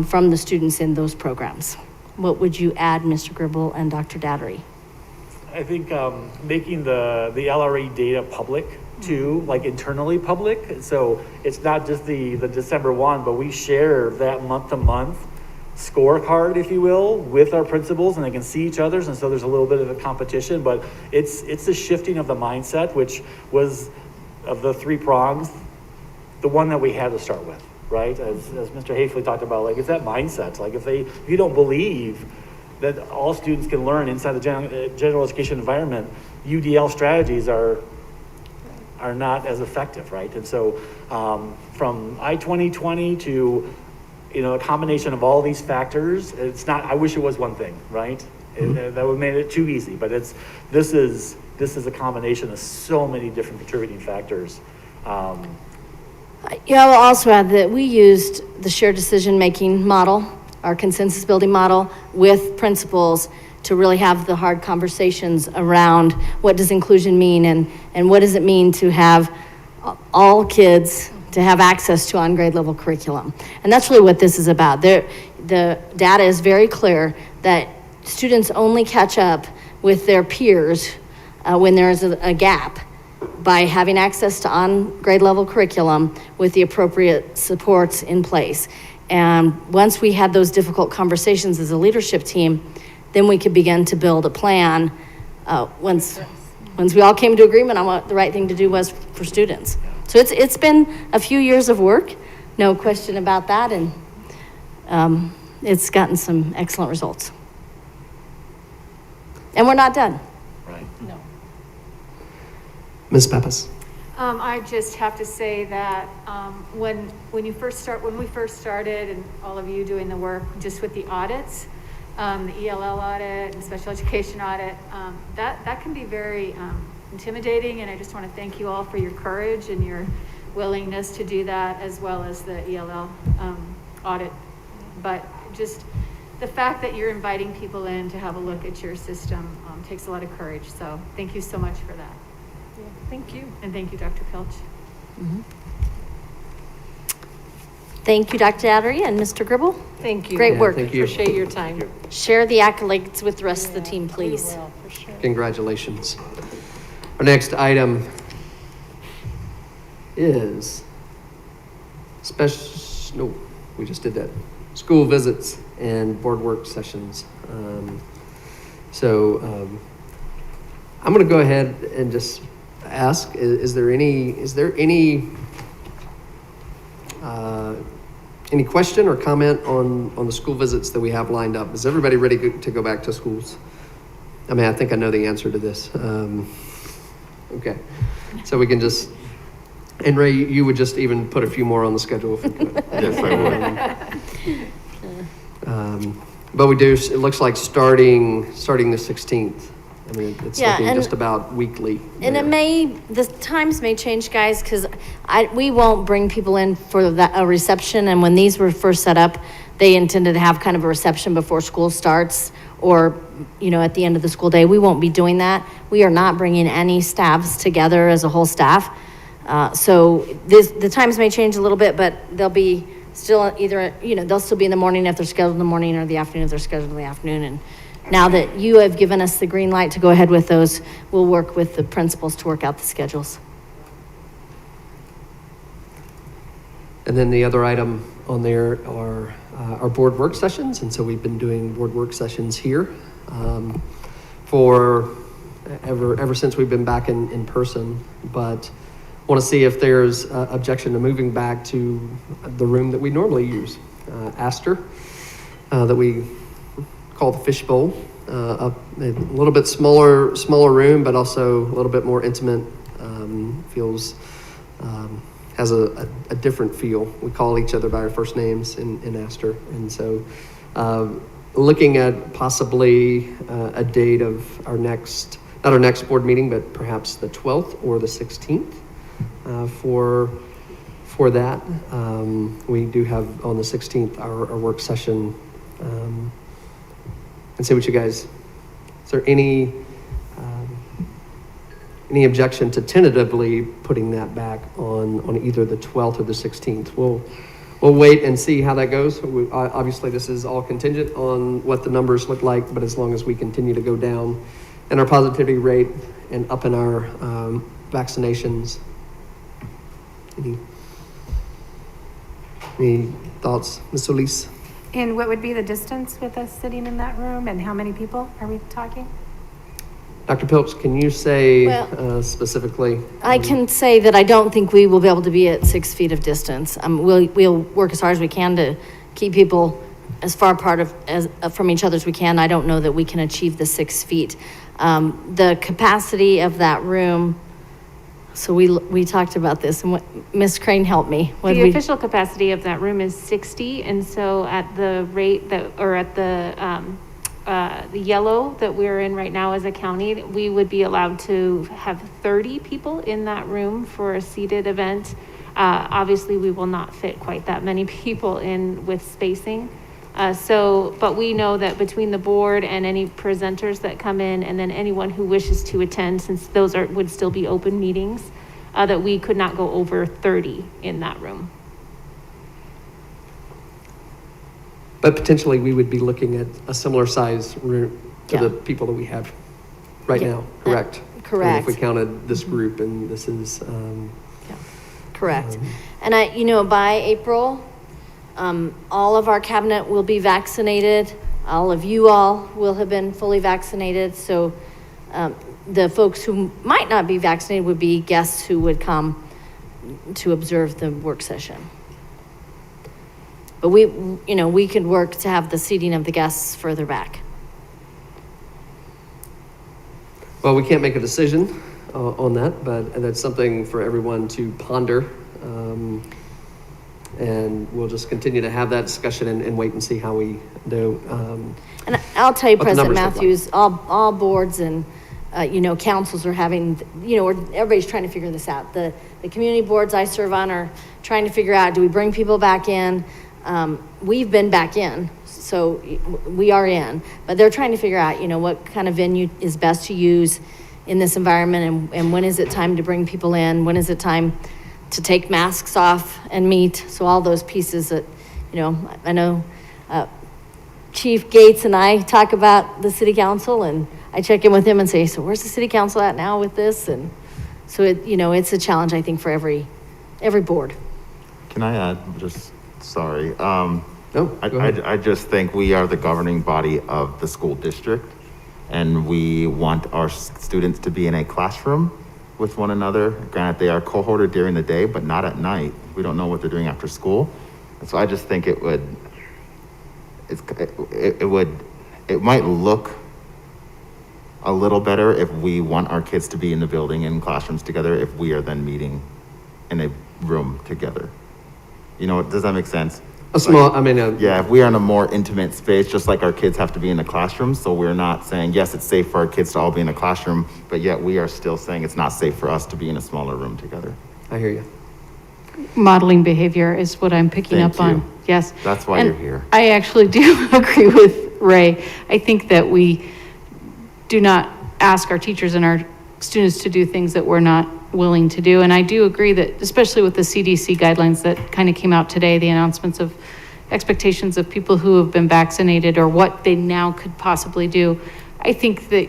from the students in those programs. What would you add, Mr. Gribble and Dr. Dattery? I think making the LRE data public too, like internally public. So it's not just the December 1, but we share that month-to-month scorecard, if you will, with our principals, and they can see each other's. And so there's a little bit of a competition, but it's the shifting of the mindset, which was of the three prongs, the one that we had to start with, right? As Mr. Hafley talked about, like, it's that mindset. Like if you don't believe that all students can learn inside the general education environment, UDL strategies are not as effective, right? And so from I-2020 to, a combination of all these factors, it's not, I wish it was one thing, right? That would have made it too easy, but this is a combination of so many different contributing factors. I will also add that we used the shared decision-making model, our consensus building model, with principals to really have the hard conversations around what does inclusion mean and what does it mean to have all kids to have access to on-grade level curriculum. And that's really what this is about. The data is very clear that students only catch up with their peers when there is a gap by having access to on-grade level curriculum with the appropriate supports in place. And once we had those difficult conversations as a leadership team, then we could begin to build a plan once we all came to agreement on what the right thing to do was for students. So it's been a few years of work, no question about that, and it's gotten some excellent results. And we're not done. Right. No. Ms. Pappas? I just have to say that, when we first started, and all of you doing the work just with the audits, the ELL audit and special education audit, that can be very, intimidating, and I just want to thank you all for your courage and your willingness to do that, as well as the ELL, audit. But just the fact that you're inviting people in to have a look at your system, takes a lot of courage. So thank you so much for that. Thank you. And thank you, Dr. Pilch. Thank you, Dr. Daugherty and Mr. Gribble. Thank you. Great Yeah, work. thank you. Appreciate your time. Share the accolades with the rest of the team, please. We will, for sure. Congratulations. Our next item is we just did that. School visits and board work sessions. I'm going to go ahead and just ask, is there any question or comment on the school visits that we have lined up? Is everybody ready to go back to schools? I mean, I think I know the answer to this. Okay, so we can just, and Ray, you would just even put a few more on the schedule if we could. Yes, I would. But we do, it looks like starting the 16th. I mean, it's Yeah, looking and- just about weekly. And there. the times may change, guys, because we won't bring people in for a reception. And when these were first set up, they intended to have kind of a reception before school starts or, at the end of the school day. We won't be doing that. We are not bringing any staffs together as a whole staff. So the times may change a little bit, but they'll be still either, they'll still be in the morning if they're scheduled in the morning, or the afternoon if they're scheduled in the afternoon. And now that you have given us the green light to go ahead with those, we'll work with the principals to work out the schedules. And then the other item on there are our board work sessions. And so we've been doing board work sessions here for ever since we've been back in person. But want to see if there's objection to moving back to the room that we normally use, Astor, that we call the fishbowl. A little bit smaller room, but also a little bit more intimate. Feels has a different feel. We call each other by our first names in Astor, and so looking at possibly a date of not our next board meeting, but perhaps the 12th or the 16th for that. We do have on the 16th our work session. And see what you guys, is there any objection to tentatively putting that back on either the 12th or the 16th? We'll wait and see how that goes. Obviously, this is all contingent on what the numbers look like, but as long as we continue to go down in our positivity rate and up in our vaccinations. Any thoughts, Ms. Solis? And what would be the distance with us sitting in that room, and how many people are we talking? Dr. Pilch, can you say Well, specifically? I can say that I don't think we will be able to be at 6 feet of distance. We'll work as hard as we can to keep people as far apart from each other as we can. I don't know that we can achieve the 6 feet. The capacity of that room, so we talked about this, and Ms. Crane helped me. The official capacity of that room is 60, and so at the rate that, or at the yellow that we're in right now as a county, we would be allowed to have 30 people in that room for a seated event. Obviously, we will not fit quite that many people in with spacing. But we know that between the board and any presenters that come in, and then anyone who wishes to attend, since those would still be open meetings, that we could not go over 30 in that room. But potentially, we would be looking at a similar size room to the people that we have right now, correct? Correct. If we counted this group, and this is... Correct. And by April, all of our cabinet will be vaccinated. All of you all will have been fully vaccinated. So the folks who might not be vaccinated would be guests who would come to observe the work session. But we could work to have the seating of the guests further back. Well, we can't make a decision on that, but that's something for everyone to ponder. And we'll just continue to have that discussion and wait and see how we do. And I'll tell you, what the President numbers look like. Matthews, all boards and, councils are having, everybody's trying to figure this out. The community boards I serve on are trying to figure out, do we bring people back in? We've been back in, so we are in, but they're trying to figure out, what kind of venue is best to use in this environment, and when is it time to bring people in? When is it time to take masks off and meet? So all those pieces that, I know Chief Gates and I talk about the city council, and I check in with him and say, so where's the city council at now with this? And so it's a challenge, I think, for every board. Can I add, sorry. No, go ahead. I just think we are the governing body of the school district, and we want our students to be in a classroom with one another. Granted, they are cohorted during the day, but not at night. We don't know what they're doing after school. And so I just think it might look a little better if we want our kids to be in the building in classrooms together, if we are then meeting in a room together. Does that make sense? Yeah, if we are in a more intimate space, just like our kids have to be in the classroom, so we're not saying, yes, it's safe for our kids to all be in a classroom, but yet we are still saying it's not safe for us to be in a smaller room together. I hear you. Modeling behavior is what I'm picking Thank up on. you. Yes. That's why And you're here. I actually do agree with Ray. I think that we do not ask our teachers and our students to do things that we're not willing to do. And I do agree that, especially with the CDC guidelines that kind of came out today, the announcements of expectations of people who have been vaccinated or what they now could possibly do, I think that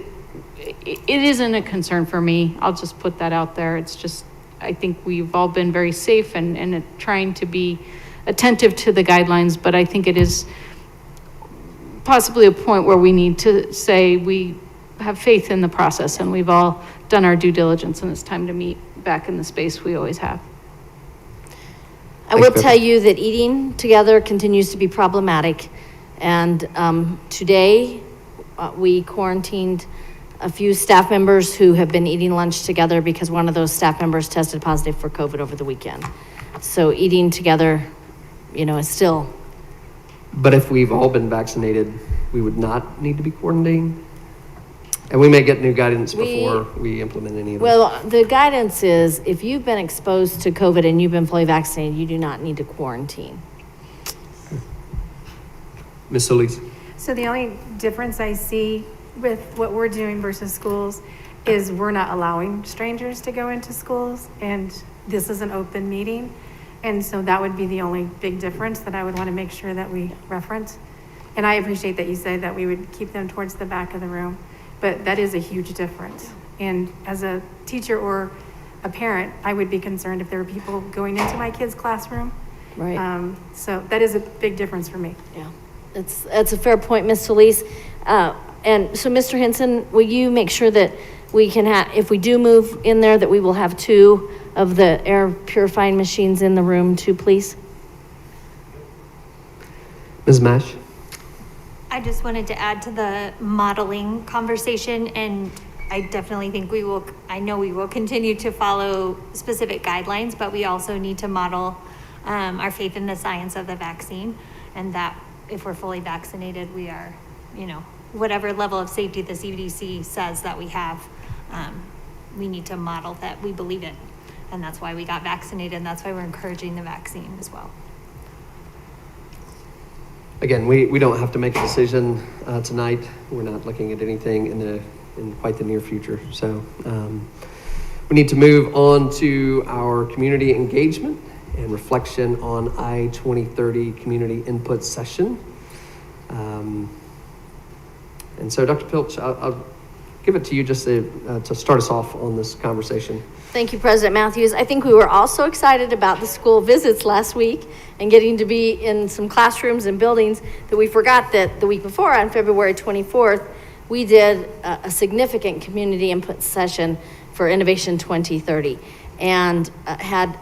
it isn't a concern for me. I'll just put that out there. It's just, I think we've all been very safe and trying to be attentive to the guidelines, but I think it is possibly a point where we need to say we have faith in the process and we've all done our due diligence and it's time to meet back in the space we always have. I will tell you that eating together continues to be problematic. And today, we quarantined a few staff members who have been eating lunch together because one of those staff members tested positive for COVID over the weekend. So eating together, is still. But if we've all been vaccinated, we would not need to be quarantined? And we may get new guidance before we implement any of this. Well, the guidance is if you've been exposed to COVID and you've been fully vaccinated, you do not need to quarantine. Ms. Solis? So the only difference I see with what we're doing versus schools is we're not allowing strangers to go into schools, and this is an open meeting. And so that would be the only big difference that I would want to make sure that we reference. And I appreciate that you said that we would keep them towards the back of the room, but that is a huge difference. And as a teacher or a parent, I would be concerned if there were people going into my kid's classroom. Right. So that is a big difference for me. Yeah, that's a fair point, Ms. Solis. And so, Mr. Henson, will you make sure that we can have, if we do move in there, that we will have 2 of the air purifying machines in the room too, please? Ms. Mash? I just wanted to add to the modeling conversation, and I definitely think I know we will continue to follow specific guidelines, but we also need to model our faith in the science of the vaccine, and that if we're fully vaccinated, we are, whatever level of safety the CDC says that we have, we need to model that we believe it. And that's why we got vaccinated, and that's why we're encouraging the vaccine as well. Again, we don't have to make a decision tonight. We're not looking at anything in quite the near future. So we need to move on to our community engagement and reflection on I-2030 community input session. And so Dr. Pilch, I'll give it to you just to start us off on this conversation. Thank you, President Matthews. I think we were also excited about the school visits last week and getting to be in some classrooms and buildings that we forgot that the week before, on February 24th, we did a significant community input session for Innovation 2030 and had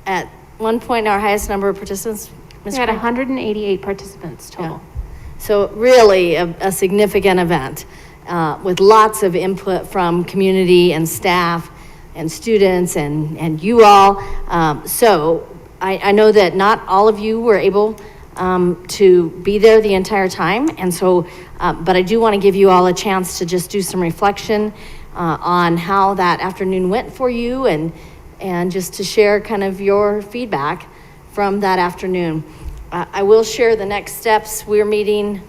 at one point our highest number of participants. We had 188 participants total. Yeah. So really a significant event with lots of input from community and staff. and students and you all. So I know that not all of you were able to be there the entire time. And so, but I do want to give you all a chance to just do some reflection on how that afternoon went for you and just to share kind of your feedback from that afternoon. I will share the next steps. We're meeting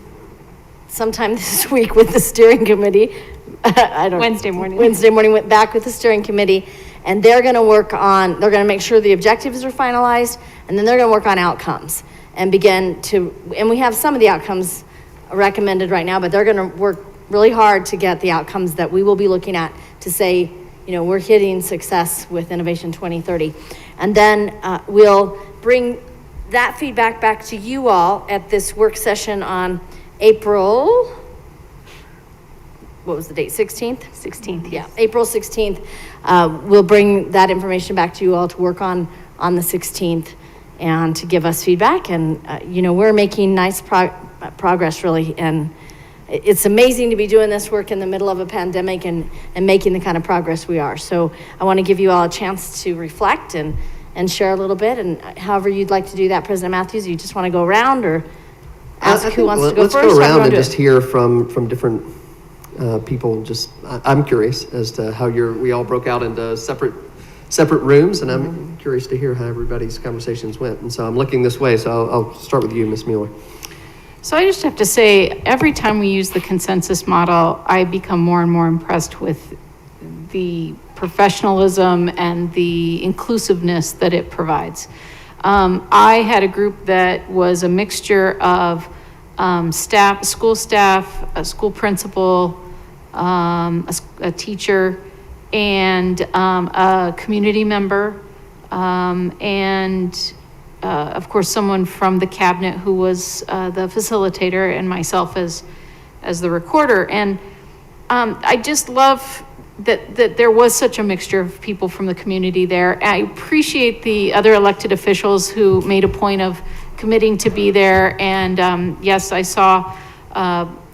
sometime this week with the steering committee. Wednesday morning. Wednesday morning, went back with the steering committee, and they're going to make sure the objectives are finalized, and then they're going to work on outcomes and and we have some of the outcomes recommended right now, but they're going to work really hard to get the outcomes that we will be looking at to say, we're hitting success with Innovation 2030. And then we'll bring that feedback back to you all at this work session on April, what was the date, 16th? 16th, Yeah, April 16th. We'll bring that information back to you all to work on the 16th and to give us feedback. And, we're making nice progress, really. And it's amazing to be doing this work in the middle of a pandemic and making the kind of progress we are. So I want to give you all a chance to reflect and share a little bit. And however you'd like to do that, President Matthews, you just want to go around or ask who wants to go first? Let's go around and do just it? hear from different people. I'm curious as to how we all broke out into separate rooms, and I'm curious to hear how everybody's conversations went. And so I'm looking this way, so I'll start with you, Ms. Mueller. So I just have to say, every time we use the consensus model, I become more and more impressed with the professionalism and the inclusiveness that it provides. I had a group that was a mixture of school staff, a school principal, a teacher, and a community member, and of course, someone from the cabinet who was the facilitator, and myself as the recorder. And I just love that there was such a mixture of people from the community there. I appreciate the other elected officials who made a point of committing to be there. And yes, I saw,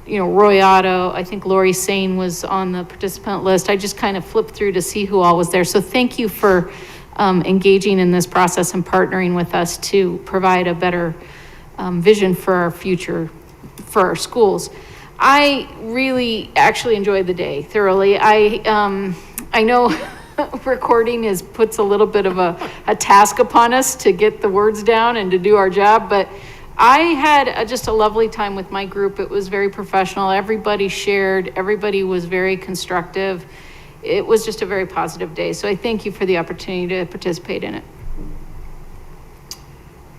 Roy Otto, I think Lori Sane was on the participant list. I just kind of flipped through to see who all was there. So thank you for engaging in this process and partnering with us to provide a better vision for our future, for our schools. I really actually enjoyed the day thoroughly. I know recording puts a little bit of a task upon us to get the words down and to do our job, but I had just a lovely time with my group. It was very professional. Everybody shared. Everybody was very constructive. It was just a very positive day. So I thank you for the opportunity to participate in it.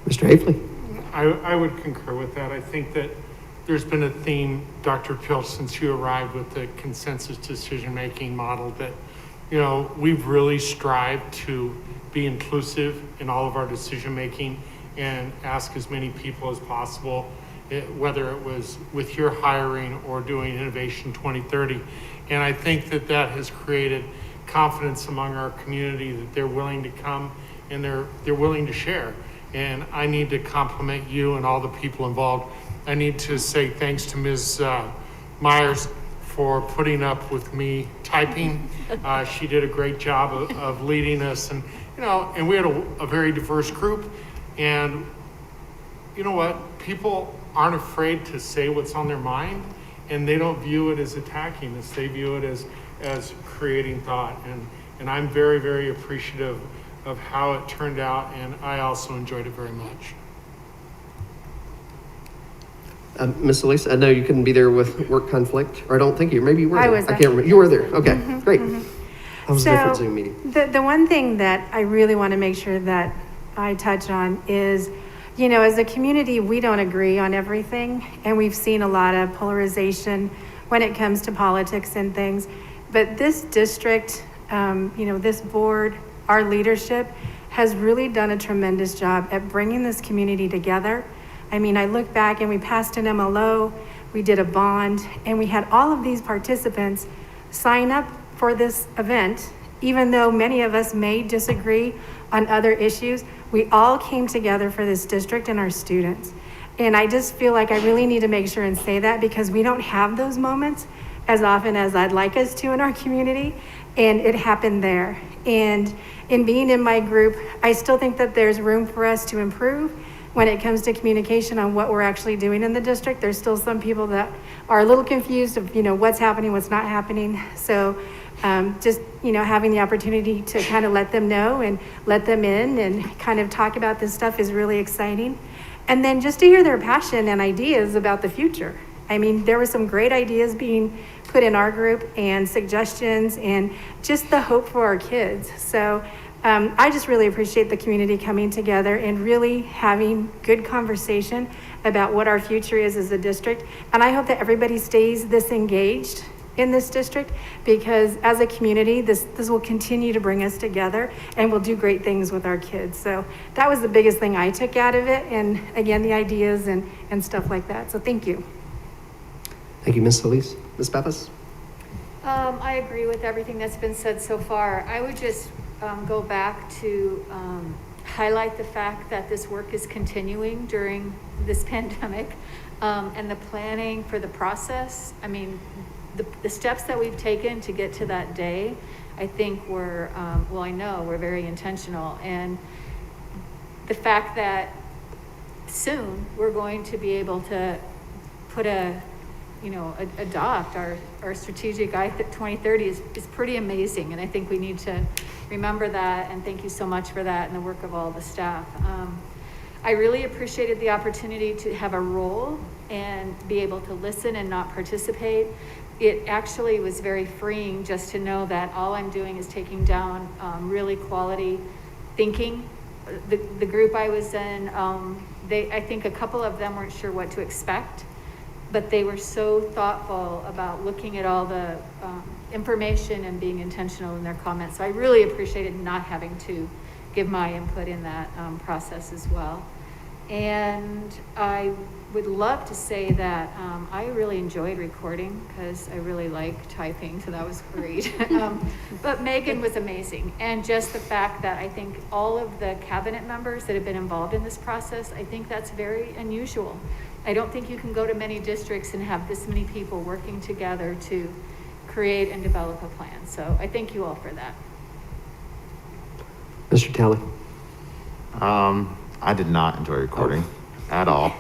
Mr. Hafley. I would concur with that. I think that there's been a theme, Dr. Pilch, since you arrived with the consensus decision-making model that, we've really strived to be inclusive in all of our decision-making and ask as many people as possible, whether it was with your hiring or doing Innovation 2030. And I think that has created confidence among our community that they're willing to come and they're willing to share. And I need to compliment you and all the people involved. I need to say thanks to Ms. Myers for putting up with me typing. She did a great job of leading us, and we had a very diverse group. And you know what? People aren't afraid to say what's on their mind, and they don't view it as attacking us. They view it as creating thought. And I'm very, very appreciative of how it turned out, and I also enjoyed it very much. Ms. Elise, I know you couldn't be there with work conflict, or I don't think maybe you were there. I was I there. can't remember. You were there. Okay, great. That was a So, different Zoom meeting. The one thing that I really want to make sure that I touch on is, as a community, we don't agree on everything, and we've seen a lot of polarization when it comes to politics and things. But this district, this board, our leadership has really done a tremendous job at bringing this community together. I mean, I look back and we passed an MLO, we did a bond, and we had all of these participants sign up for this event, even though many of us may disagree on other issues. We all came together for this district and our students. And I just feel like I really need to make sure and say that, because we don't have those moments as often as I'd like us to in our community. And it happened there. And in being in my group, I still think that there's room for us to improve when it comes to communication on what we're actually doing in the district. There's still some people that are a little confused of, what's happening, what's not happening. So just, having the opportunity to kind of let them know and let them in and kind of talk about this stuff is really exciting. And then just to hear their passion and ideas about the future. I mean, there were some great ideas being put in our group and suggestions and just the hope for our kids. So I just really appreciate the community coming together and really having good conversation about what our future is as a district. And I hope that everybody stays this engaged in this district, because as a community, this will continue to bring us together and we'll do great things with our kids. So that was the biggest thing I took out of it. And again, the ideas and stuff like that. So thank you. Thank you, Ms. Solis. Ms. Pappas? I agree with everything that's been said so far. I would just go back to highlight the fact that this work is continuing during this pandemic, and the planning for the process. I mean, the steps that we've taken to get to that day, I think were, I know we're very intentional. And the fact that soon we're going to be able to put adopt our strategic 2030 is pretty amazing. And I think we need to remember that, and thank you so much for that and the work of all the staff. I really appreciated the opportunity to have a role and be able to listen and not participate. It actually was very freeing just to know that all I'm doing is taking down really quality thinking. The group I was in, I think a couple of them weren't sure what to expect, but they were so thoughtful about looking at all the information and being intentional in their comments. So I really appreciated not having to give my input in that process as well. And I would love to say that I really enjoyed recording because I really like typing, so that was great. But Megan was amazing. And just the fact that I think all of the cabinet members that have been involved in this process, I think that's very unusual. I don't think you can go to many districts and have this many people working together to create and develop a plan. So I thank you all for that. Mr. Talley? I did not enjoy recording at all.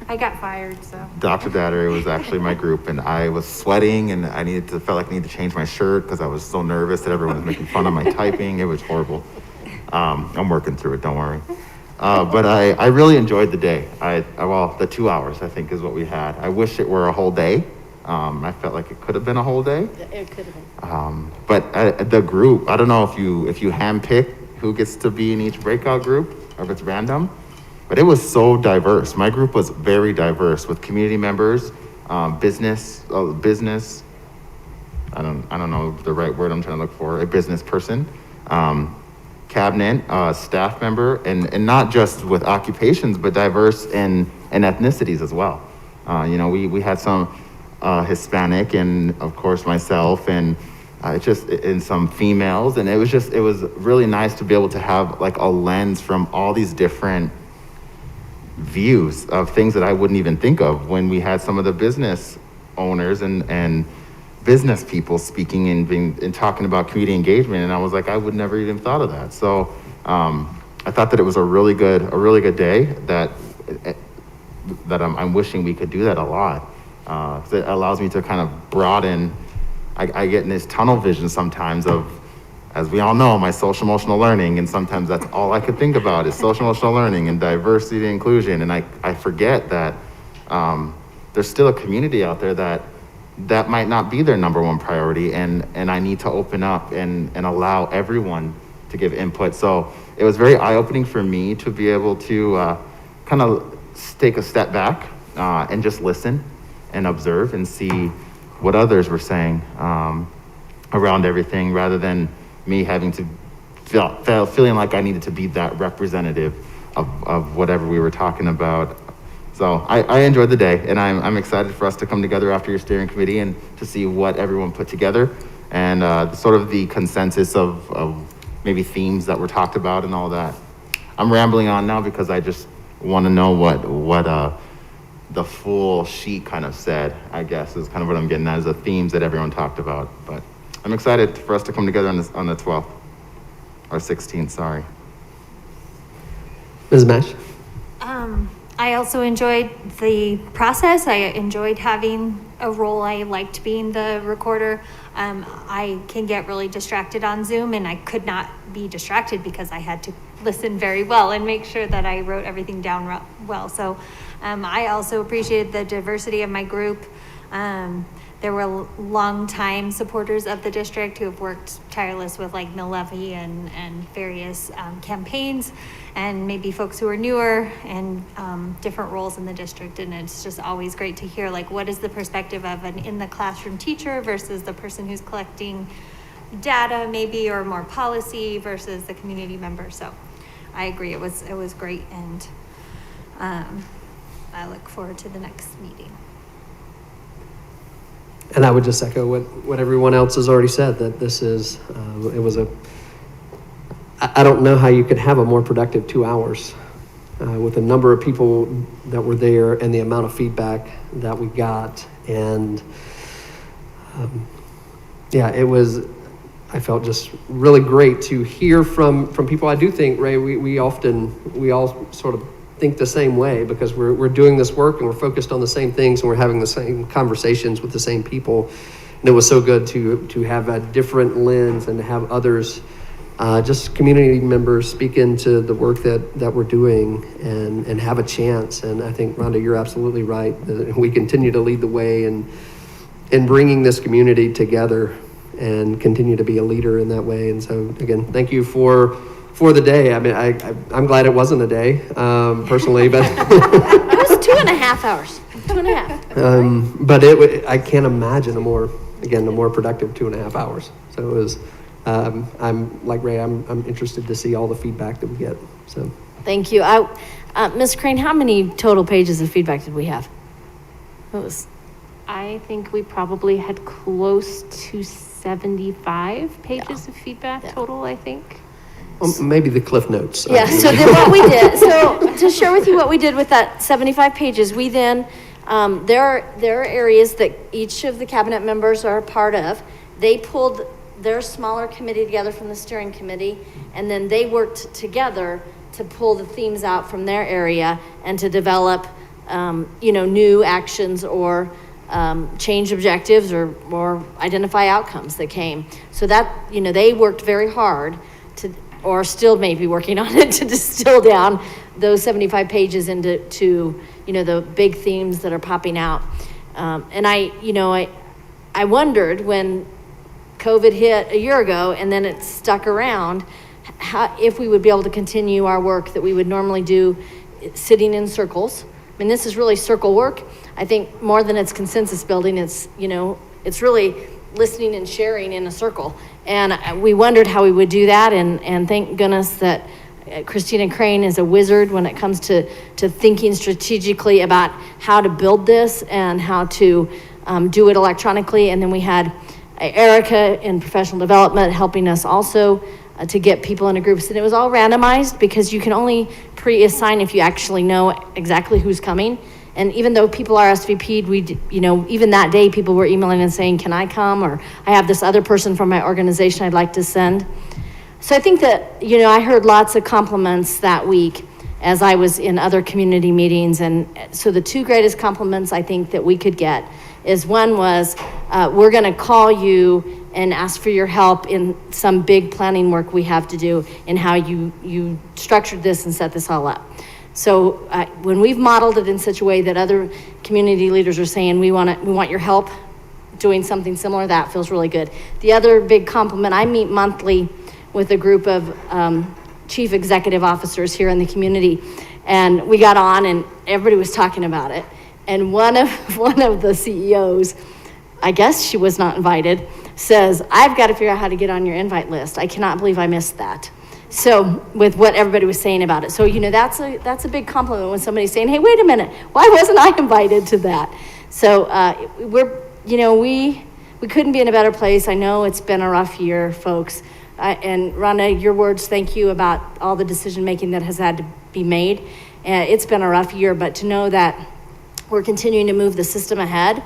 I got fired, so. Dr. Dattery was actually my group, and I was sweating, and felt like I needed to change my shirt because I was so nervous that everyone was making fun of my typing. It was horrible. I'm working through it, don't worry. But I really enjoyed the day. The 2 hours, I think, is what we had. I wish it were a whole day. I felt like it could have been a whole day. It could have been. But the group, I don't know if you handpick who gets to be in each breakout group or if it's random, but it was so diverse. My group was very diverse with community members, business. I don't know the right word I'm trying to look for. A business person, cabinet, staff member, and not just with occupations, but diverse in ethnicities as well. We had some Hispanic, and of course myself, and and some females, and it was really nice to be able to have like a lens from all these different views of things that I wouldn't even think of when we had some of the business owners and business people speaking and talking about community engagement, and I was like, I would never even thought of that. So I thought that it was a really good day that I'm wishing we could do that a lot. It allows me to kind of broaden. I get in this tunnel vision sometimes of, as we all know, my social emotional learning, and sometimes that's all I could think about is social emotional learning and diversity and inclusion, and I forget that there's still a community out there that might not be their number one priority, and I need to open up and allow everyone to give input. So it was very eye-opening for me to be able to kind of take a step back and just listen and observe and see what others were saying around everything, rather than me having to feeling like I needed to be that representative of whatever we were talking about. So I enjoyed the day, and I'm excited for us to come together after your steering committee and to see what everyone put together, and sort of the consensus of maybe themes that were talked about and all that. I'm rambling on now because I just want to know what the full sheet kind of said, I guess, is kind of what I'm getting at, is the themes that everyone talked about. But I'm excited for us to come together on the 12th, or 16th, sorry. Ms. Mash? I also enjoyed the process. I enjoyed having a role. I liked being the recorder. I can get really distracted on Zoom, and I could not be distracted because I had to listen very well and make sure that I wrote everything down well. So I also appreciated the diversity of my group. There were longtime supporters of the district who have worked tireless with like mill levy and various campaigns, and maybe folks who are newer and different roles in the district. And it's just always great to hear like what is the perspective of an in the classroom teacher versus the person who's collecting data maybe, or more policy versus the community member. So I agree, it was great, and I look forward to the next meeting. And I would just echo what everyone else has already said, that this is, I don't know how you could have a more productive 2 hours with the number of people that were there and the amount of feedback that we got. And I felt just really great to hear from people. I do think, Ray, we all sort of think the same way, because we're doing this work and we're focused on the same things and we're having the same conversations with the same people. And it was so good to have a different lens and to have others, just community members, speak into the work that we're doing and have a chance. And I think, Rhonda, you're absolutely right. We continue to lead the way in bringing this community together and continue to be a leader in that way. And so again, thank you for the day. I mean, I'm glad it wasn't a day, personally, but It was 2.5 hours, 2.5. but I can't imagine a more productive 2.5 hours. So it was, I'm like Ray, I'm interested to see all the feedback that we get. So Thank you. Ms. Crane, how many total pages of feedback did we have? I think we probably had close to 75 pages of feedback total, I think. maybe the Cliff Notes. Yeah, so then what we did, so to share with you what we did with that 75 pages, we then, there are areas that each of the cabinet members are a part of. They pulled their smaller committee together from the steering committee, and then they worked together to pull the themes out from their area and to develop, new actions or change objectives or identify outcomes that came. So that, they worked very hard to, or still maybe working on it, to distill down those 75 pages into the big themes that are popping out. And I wondered when COVID hit a year ago and then it stuck around, if we would be able to continue our work that we would normally do sitting in circles. I mean, this is really circle work. I think more than it's consensus building, it's really listening and sharing in a circle. And we wondered how we would do that, and thank goodness that Christina Crane is a wizard when it comes to thinking strategically about how to build this and how to do it electronically. And then we had Erica in professional development helping us also to get people into groups. And it was all randomized because you can only pre-assign if you actually know exactly who's coming. And even though people are SVP'd, even that day, people were emailing and saying, can I come? Or I have this other person from my organization I'd like to send. So I think that, I heard lots of compliments that week as I was in other community meetings. And so the two greatest compliments I think that we could get is, one was, we're gonna call you and ask for your help in some big planning work we have to do in how you structured this and set this all up. So when we've modeled it in such a way that other community leaders are saying, we want your help doing something similar, that feels really good. The other big compliment, I meet monthly with a group of chief executive officers here in the community, and we got on and everybody was talking about it. And one of the CEOs, I guess she was not invited, says, I've got to figure out how to get on your invite list. I cannot believe I missed that. So with what everybody was saying about it. So, that's a big compliment when somebody's saying, hey, wait a minute, why wasn't I invited to that? So we couldn't be in a better place. I know it's been a rough year, folks. And Rhonda, your words, thank you about all the decision-making that has had to be made. It's been a rough year, but to know that we're continuing to move the system ahead.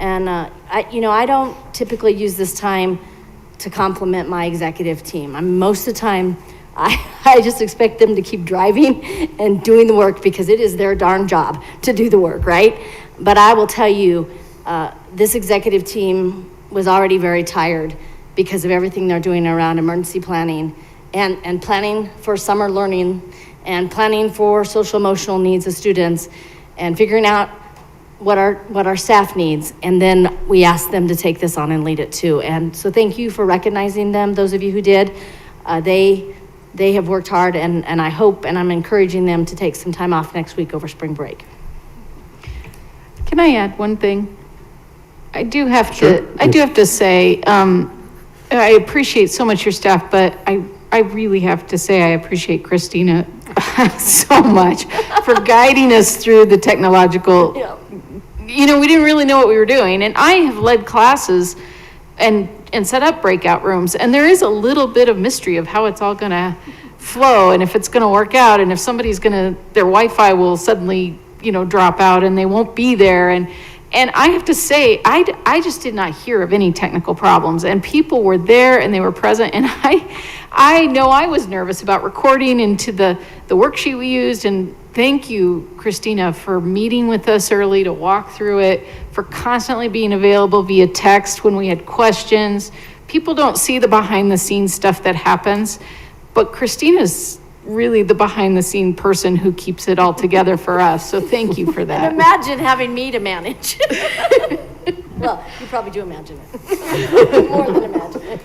And, I don't typically use this time to complement my executive team. Most of the time, I just expect them to keep driving and doing the work because it is their darn job to do the work, right? But I will tell you, this executive team was already very tired because of everything they're doing around emergency planning and planning for summer learning and planning for social emotional needs of students and figuring out what our staff needs. And then we asked them to take this on and lead it too. And so thank you for recognizing them, those of you who did. They have worked hard, and I hope, and I'm encouraging them to take some time off next week over spring break. Can I add one thing? I do have Sure. to say, I appreciate so much your staff, but I really have to say I appreciate Christina so much for guiding us through the technological. Yeah. You know, we didn't really know what we were doing, and I have led classes and set up breakout rooms, and there is a little bit of mystery of how it's all gonna flow and if it's gonna work out and if their Wi-Fi will suddenly, drop out and they won't be there. And I have to say, I just did not hear of any technical problems, and people were there and they were present. And I know I was nervous about recording into the worksheet we used. And thank you, Christina, for meeting with us early to walk through it, for constantly being available via text when we had questions. People don't see the behind the scenes stuff that happens, but Christina's really the behind the scene person who keeps it all together for us. So thank you for And that. imagine having me to manage. Well, you probably do imagine it. More than imagine it.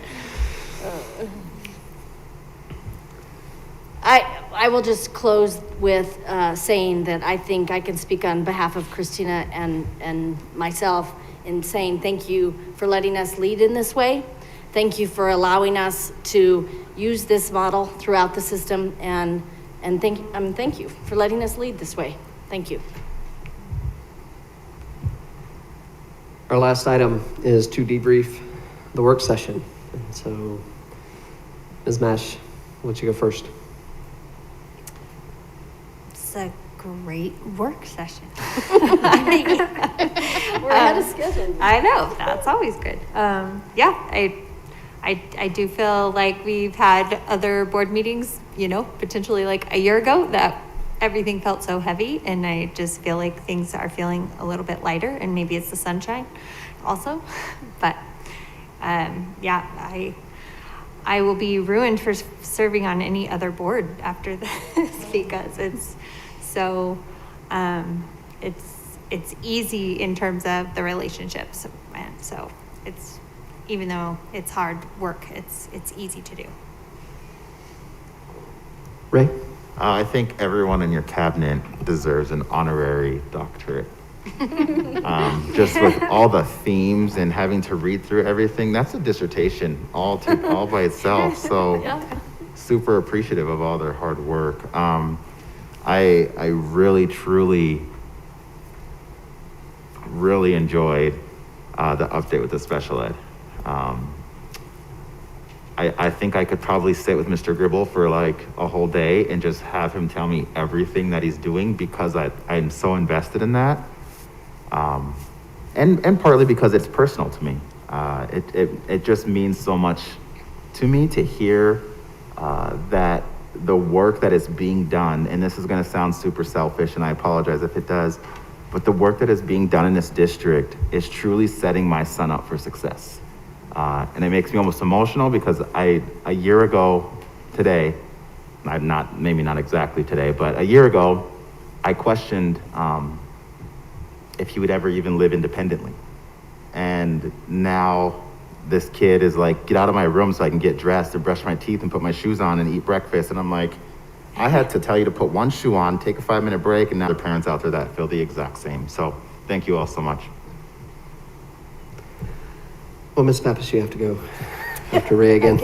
I will just close with saying that I think I can speak on behalf of Christina and myself in saying thank you for letting us lead in this way. Thank you for allowing us to use this model throughout the system, and thank you for letting us lead this way. Thank you. Our last item is to debrief the work session. And so, Ms. Mash, why don't you go first? It's a great work session. We're ahead of schedule. I know, that's always good. I do feel like we've had other board meetings, potentially like a year ago that everything felt so heavy, and I just feel like things are feeling a little bit lighter, and maybe it's the sunshine also. But I will be ruined for serving on any other board after this because it's so it's easy in terms of the relationships, and so it's, even though it's hard work, it's easy to do. Ray? I think everyone in your cabinet deserves an honorary doctorate. Just with all the themes and having to read through everything, that's a dissertation all by itself. So super appreciative of all their hard work. I really, truly enjoyed the update with the special ed. I think I could probably sit with Mr. Gribble for like a whole day and just have him tell me everything that he's doing because I'm so invested in that. And partly because it's personal to me. It just means so much to me to hear that the work that is being done, and this is going to sound super selfish, and I apologize if it does, but the work that is being done in this district is truly setting my son up for success. And it makes me almost emotional because a year ago today, maybe not exactly today, but a year ago, I questioned if he would ever even live independently. And now this kid is like, get out of my room so I can get dressed and brush my teeth and put my shoes on and eat breakfast. And I'm like, I had to tell you to put one shoe on, take a 5-minute break, and now there are parents out there that feel the exact same. So thank you all so much. Well, Ms. Pappas, you have to go after Ray again.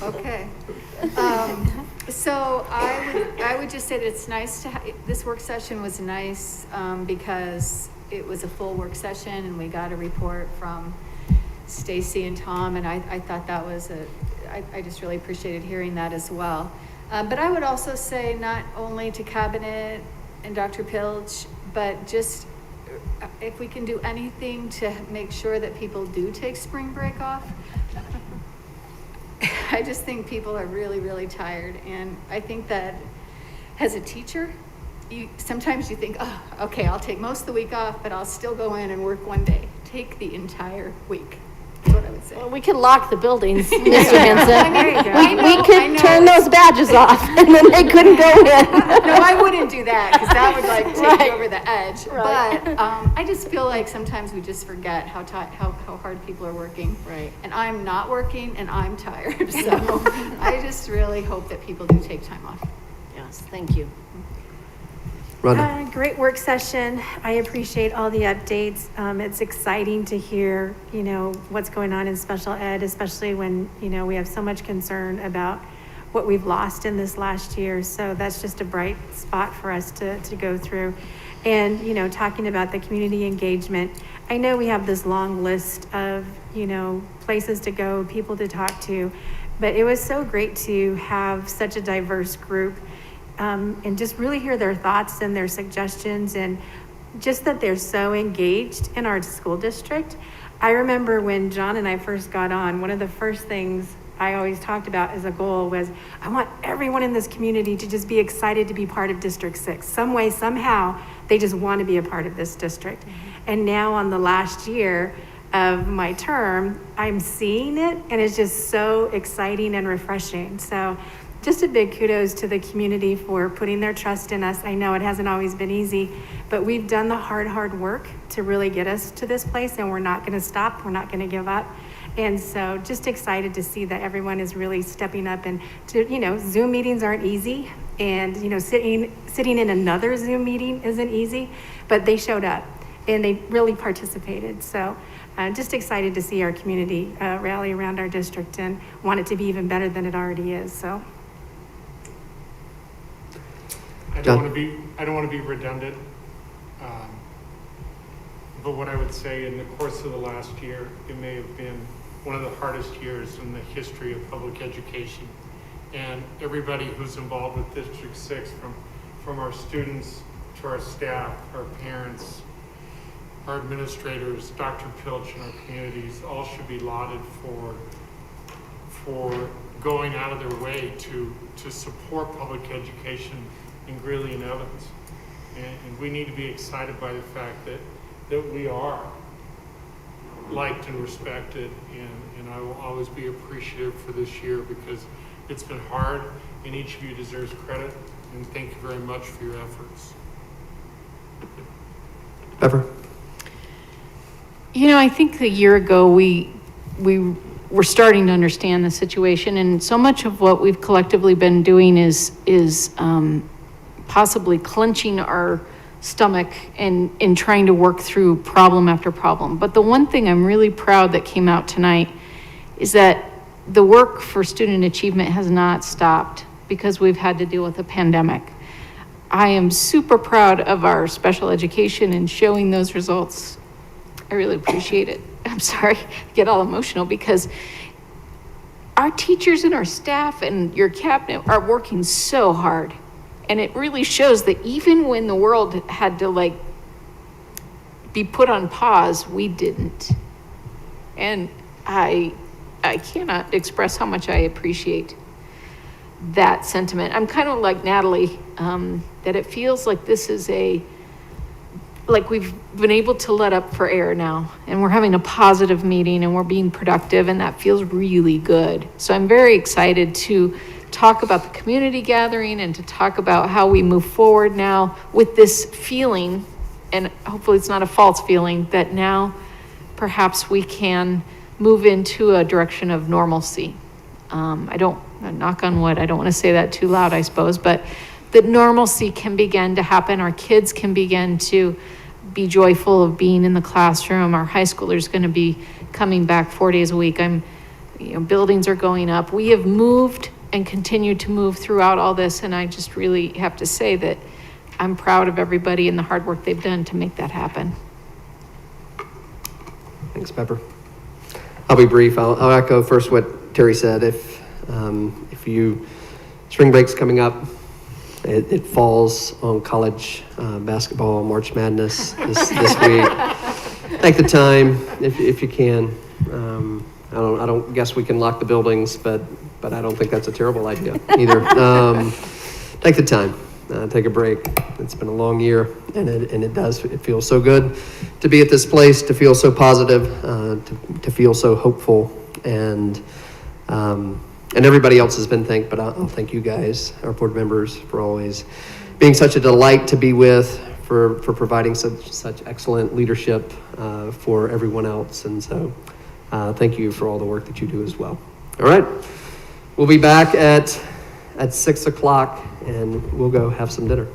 Okay. So I would just say that it's nice this work session was nice because it was a full work session and we got a report from Stacy and Tom, and I thought that was I just really appreciated hearing that as well. But I would also say not only to Cabinet and Dr. Pilch, but just if we can do anything to make sure that people do take spring break off. I just think people are really, really tired, and I think that as a teacher, sometimes you think, oh, okay, I'll take most of the week off, but I'll still go in and work one day. Take the entire week, is what I would say. Well, we could lock the buildings, Mr. Henson. There you go. I know, We I could know. turn those badges off, and then they couldn't go in. No, I wouldn't do that, because that would like take Right. you over the edge. Right. But I just feel like sometimes we just forget how hard people are working. Right. And I'm not working, and I'm tired, so I just really hope that people do take time off. Yes, thank you. Rhonda? Great work session. I appreciate all the updates. It's exciting to hear, what's going on in special ed, especially when, we have so much concern about what we've lost in this last year. So that's just a bright spot for us to go through. And, talking about the community engagement, I know we have this long list of, places to go, people to talk to, but it was so great to have such a diverse group. And just really hear their thoughts and their suggestions, and just that they're so engaged in our school district. I remember when John and I first got on, one of the first things I always talked about as a goal was, I want everyone in this community to just be excited to be part of District 6. Some way, somehow, they just want to be a part of this district. And now on the last year of my term, I'm seeing it, and it's just so exciting and refreshing. So just a big kudos to the community for putting their trust in us. I know it hasn't always been easy, but we've done the hard work to really get us to this place, and we're not going to stop. We're not going to give up. And so just excited to see that everyone is really stepping up, and Zoom meetings aren't easy, and sitting in another Zoom meeting isn't easy, but they showed up and they really participated. So just excited to see our community rally around our district and want it to be even better than it already is. So. I don't want to be redundant, but what I would say, in the course of the last year, it may have been one of the hardest years in the history of public education. And everybody who's involved with District 6, from our students to our staff, our parents, our administrators, Dr. Pilch, and our communities, all should be lauded for going out of their way to support public education in Greeley and Evans. And we need to be excited by the fact that we are liked and respected, and I will always be appreciative for this year, because it's been hard, and each of you deserves credit, and thank you very much for your efforts. Pepper? I think a year ago we were starting to understand the situation, and so much of what we've collectively been doing is possibly clenching our stomach and in trying to work through problem after problem. But the one thing I'm really proud that came out tonight is that the work for student achievement has not stopped because we've had to deal with a pandemic. I am super proud of our special education and showing those results. I really appreciate it. I'm sorry, I get all emotional because our teachers and our staff and your cabinet are working so hard. And it really shows that even when the world had to be put on pause, we didn't. And I cannot express how much I appreciate that sentiment. I'm kind of like Natalie, that it feels like this is like we've been able to let up for air now, and we're having a positive meeting and we're being productive, and that feels really good. So I'm very excited to talk about the community gathering and to talk about how we move forward now with this feeling, and hopefully it's not a false feeling, that now perhaps we can move into a direction of normalcy. Knock on wood, I don't want to say that too loud, I suppose, but that normalcy can begin to happen. Our kids can begin to be joyful of being in the classroom. Our high schoolers going to be coming back 4 days a week. Buildings are going up. We have moved and continue to move throughout all this, and I just really have to say that I'm proud of everybody and the hard work they've done to make that happen. Thanks, Pepper. I'll be brief. I'll echo first what Terry said. If spring break's coming up, It falls on college basketball, March Madness this week. Take the time if you can. I don't guess we can lock the buildings, but I don't think that's a terrible idea either. Take the time, take a break. It's been a long year, and it feels so good to be at this place, to feel so positive, to feel so hopeful, and everybody else has been thanked, but I'll thank you guys, our board members, for always being such a delight to be with, for providing such excellent leadership for everyone else, and so thank you for all the work that you do as well. All right, we'll be back at 6 o'clock, and we'll go have some dinner.